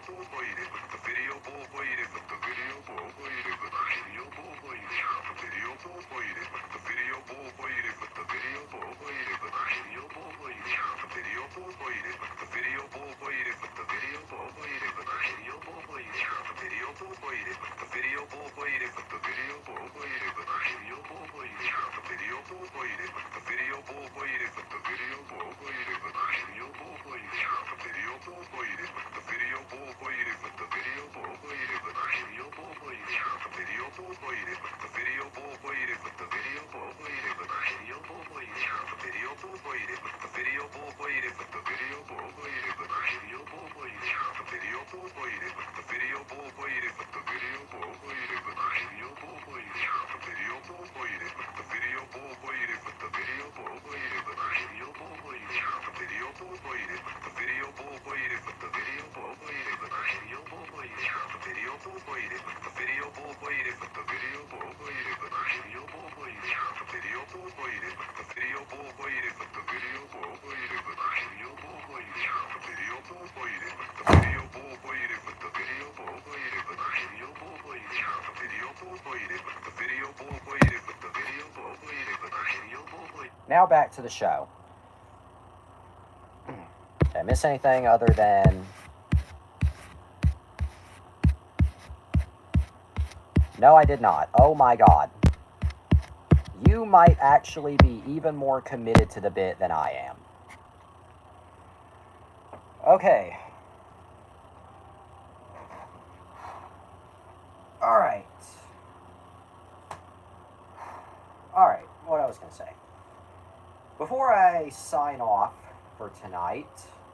トルトイレ、Now back to the show. Did I miss anything other than... No, I did not. Oh my god. You might actually be even more committed to the bit than I am. Okay. Alright. Alright, what I was going to say. Before I sign off for tonight...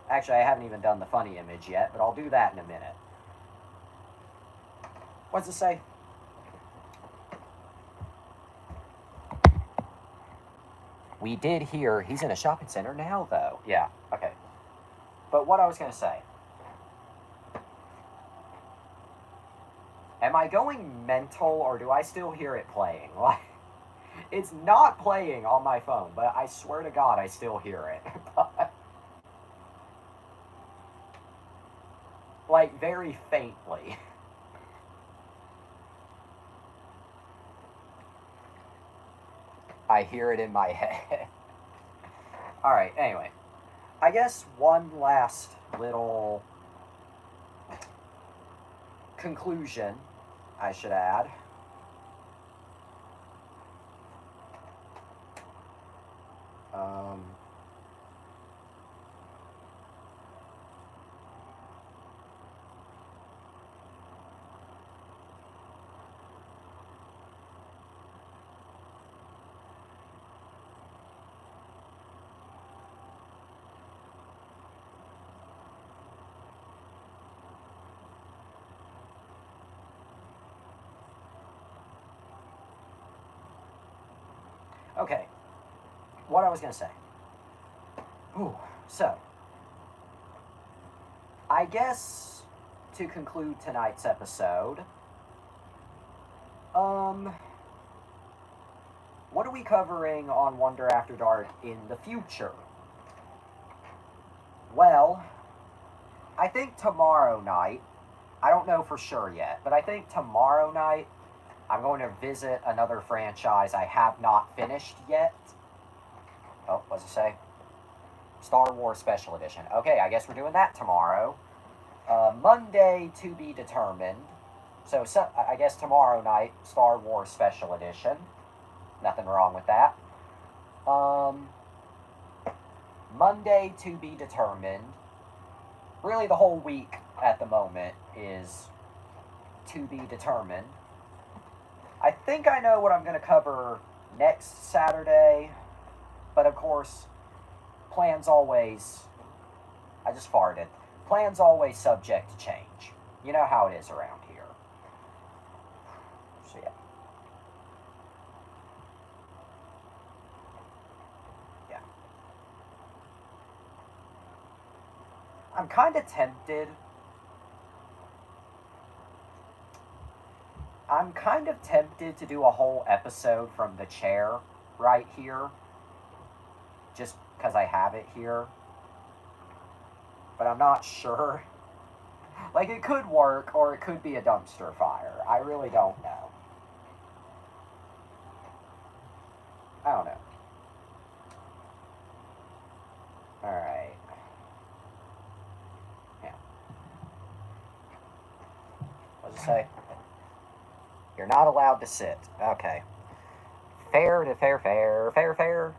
Actually, I haven't even done the funny image yet, but I'll do that in a minute. What's it say? We did hear he's in a shopping center now, though. Yeah, okay. But what I was going to say. Am I going mental, or do I still hear it playing? Like, it's not playing on my phone, but I swear to God I still hear it. Like, very faintly. I hear it in my head. Alright, anyway. I guess one last little conclusion, I should add. Okay, what I was going to say. Ooh, so, I guess to conclude tonight's episode, what are we covering on Wonder After Dark in the future? Well, I think tomorrow night, I don't know for sure yet, but I think tomorrow night, I'm going to visit another franchise I have not finished yet. Oh, what's it say? Star Wars Special Edition. Okay, I guess we're doing that tomorrow. Monday to be determined. So I guess tomorrow night, Star Wars Special Edition. Nothing wrong with that. Monday to be determined. Really, the whole week at the moment is to be determined. I think I know what I'm going to cover next Saturday, but of course, plans always... I just farted. Plans always subject to change. You know how it is around here. So yeah. Yeah. I'm kind of tempted... I'm kind of tempted to do a whole episode from the chair right here. Just because I have it here. But I'm not sure. Like, it could work, or it could be a dumpster fire. I really don't know. I don't know. Alright. Yeah. What does it say? You're not allowed to sit. Okay. Fair to fair, fair, fair, fair.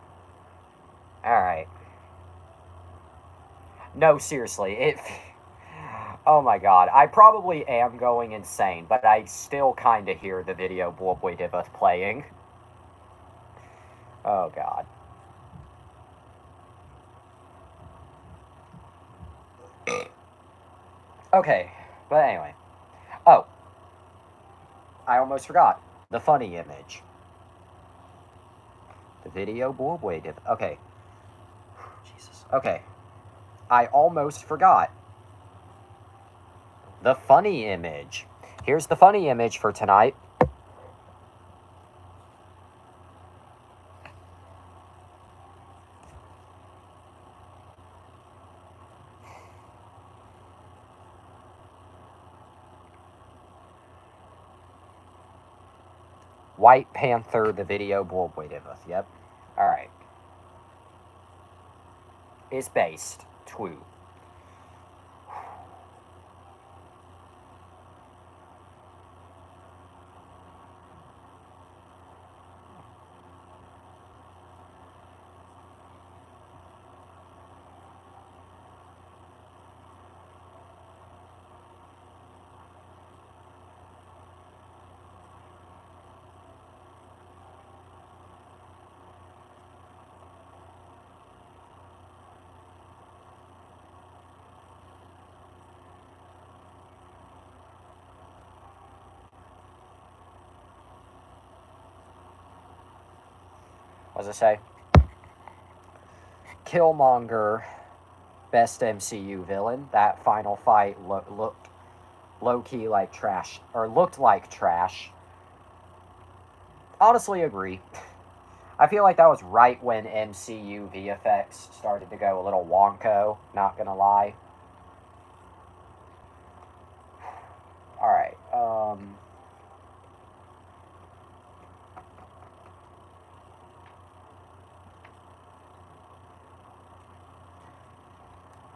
Alright. No, seriously, it... Oh my god, I probably am going insane, but I still kind of hear the video Boy Divoth playing. Oh god. Okay, but anyway. Oh. I almost forgot. The funny image. The video Boy Divoth. Okay. Jesus. Okay. I almost forgot. The funny image. Here's the funny image for tonight. White Panther, the video Boy Divoth. Yep. Alright. Is based. Twoo. What does it say? Killmonger, best MCU villain. That final fight looked low-key like trash. Or looked like trash. Honestly, agree. I feel like that was right when MCU VFX started to go a little wonko, not gonna lie. Alright,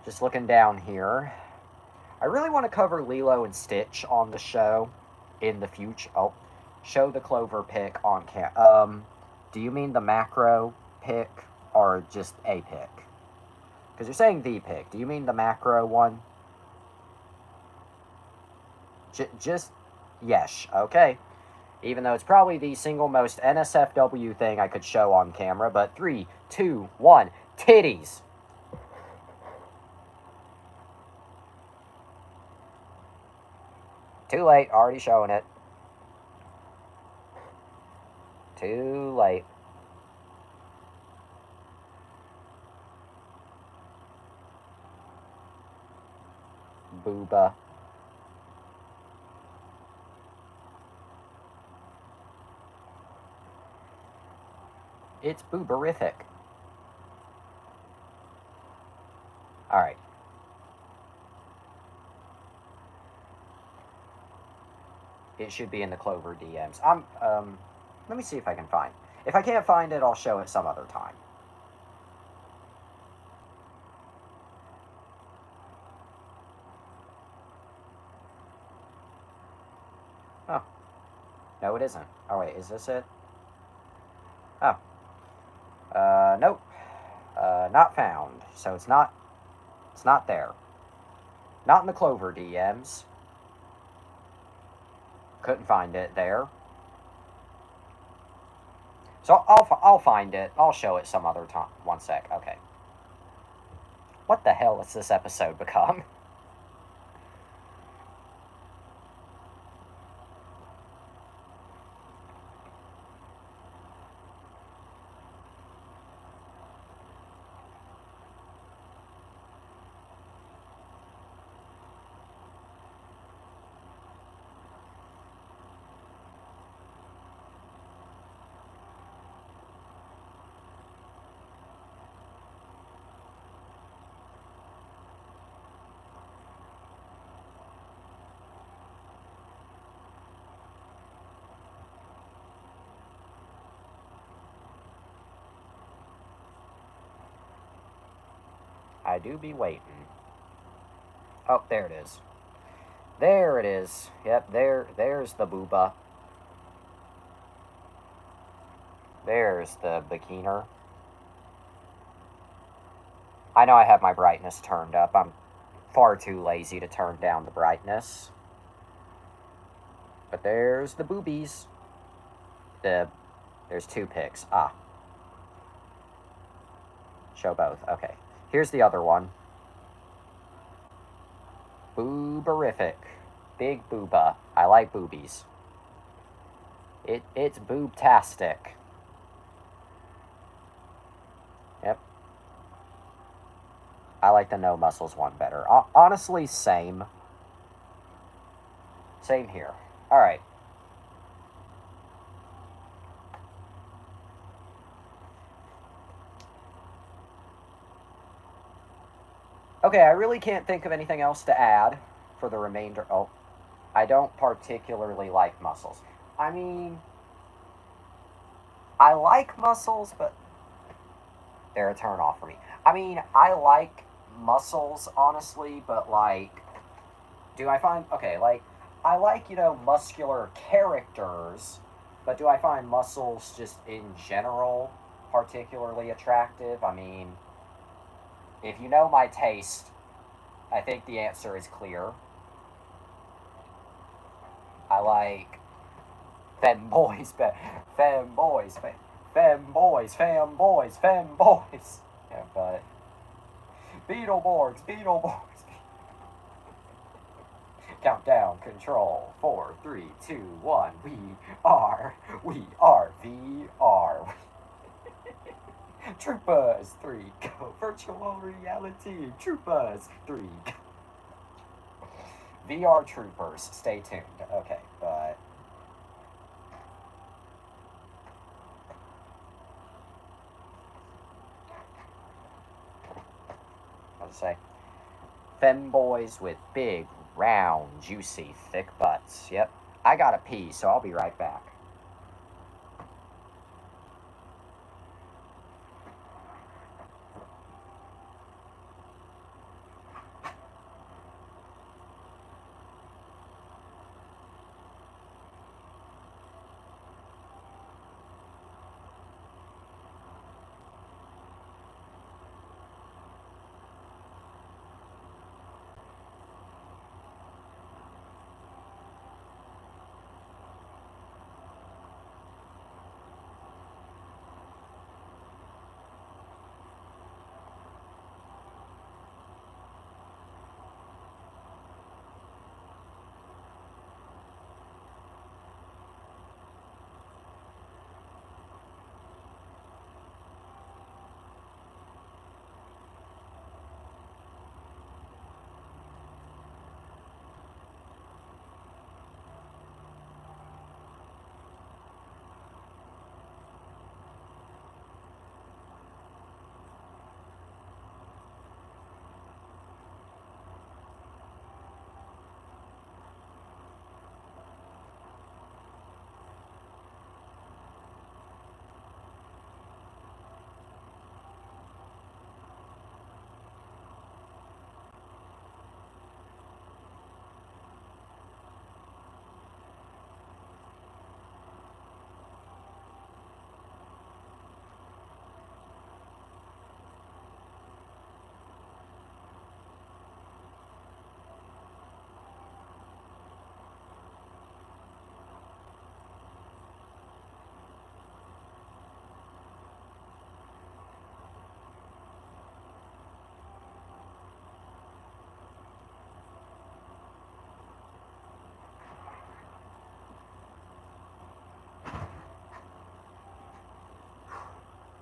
just looking down here. I really want to cover Lilo and Stitch on the show in the future. Oh, show the Clover pick on do you mean the macro pick or just a pick? Because you're saying the pick. Do you mean the macro one? Just, yes, okay. Even though it's probably the single most NSFW thing I could show on camera, but 3, 2, 1, titties! Too late, already showing it. Too late. Booba. It's booberific. Alright. It should be in the Clover DMs. Let me see if I can find. If I can't find it, I'll show it some other time. Oh. No, it isn't. Oh, wait, is this it? Oh. Nope. Not found. So it's not there. Not in the Clover DMs. Couldn't find it there. So I'll find it. I'll show it some other time. One sec. Okay. What the hell has this episode become? I do be waiting. Oh, there it is. There it is. Yep, there's the booba. There's the bikiner. I know I have my brightness turned up. I'm far too lazy to turn down the brightness. But there's the boobies. There's two pics. Ah. Show both. Okay. Here's the other one. Booberific. Big booba. I like boobies. It's boobtastic. Yep. I like the no muscles one better. Honestly, same. Same here. Alright. Okay, I really can't think of anything else to add for the remainder. Oh, I don't particularly like muscles. I mean, I like muscles, but they're a turn off for me. I mean, I like muscles, honestly, but like, do I find, okay, like, I like, muscular characters, but do I find muscles just in general particularly attractive? I mean, if you know my taste, I think the answer is clear. I like femboys, femboys, femboys, femboys, femboys. Yeah, but Beetleborgs. Countdown, control, 4, 3, 2, 1. We are VR. Troopers, 3, go. Virtual reality, Troopers, 3, go. VR Troopers, stay tuned. Okay, but what to say? Femboys with big, round, juicy, thick butts. Yep. I gotta pee, so I'll be right back.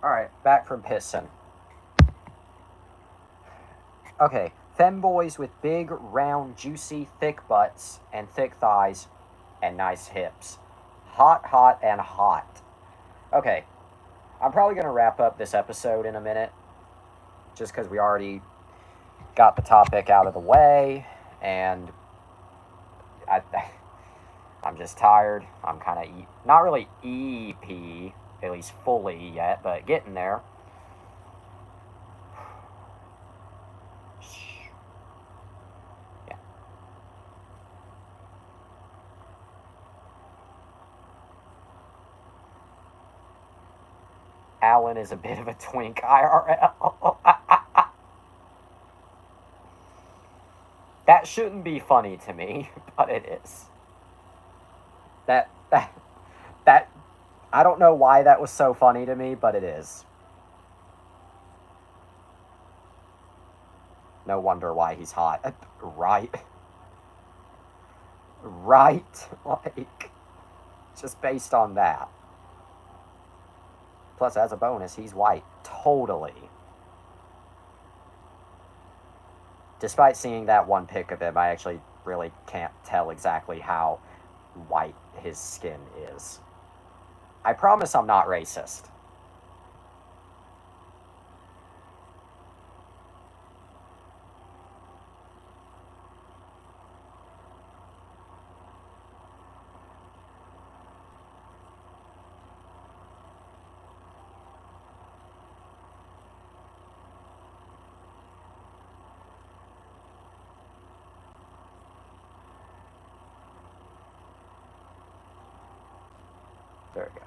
Alright, back from pissing. Okay, femboys with big, round, juicy, thick butts and thick thighs and nice hips. Hot, and hot. Okay, I'm probably going to wrap up this episode in a minute, just because we already got the topic out of the way, and I'm just tired. I'm kind of, not really EP, at least fully yet, but getting there. Alan is a bit of a twink IRL. That shouldn't be funny to me, but it is. That, I don't know why that was so funny to me, but it is. No wonder why he's hot. Right. Right? Like, just based on that. Plus, as a bonus, he's white. Totally. Despite seeing that one pic of him, I actually really can't tell exactly how white his skin is. I promise I'm not racist. There we go.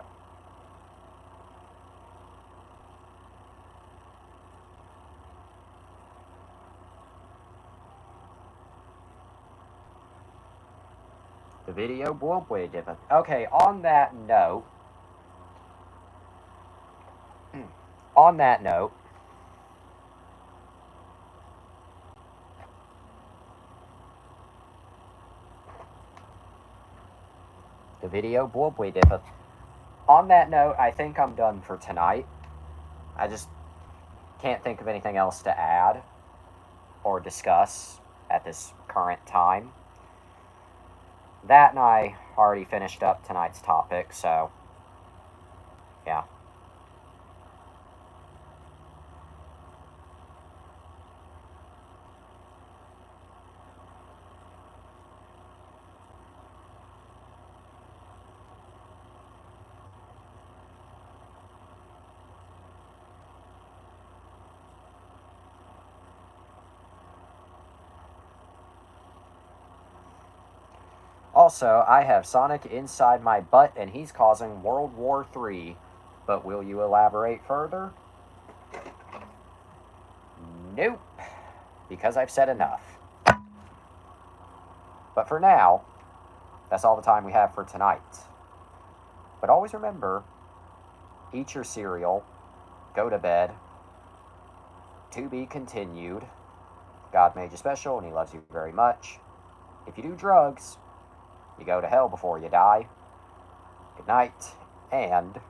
The video won't be different. Okay, on that note, the video will be different. On that note, I think I'm done for tonight. I just can't think of anything else to add or discuss at this current time. That and I already finished up tonight's topic, so yeah. Also, I have Sonic inside my butt and he's causing World War III. But will you elaborate further? Nope. Because I've said enough. But for now, that's all the time we have for tonight. But always remember, eat your cereal, go to bed, to be continued. God made you special and he loves you very much. If you do drugs, you go to hell before you die. Good night, and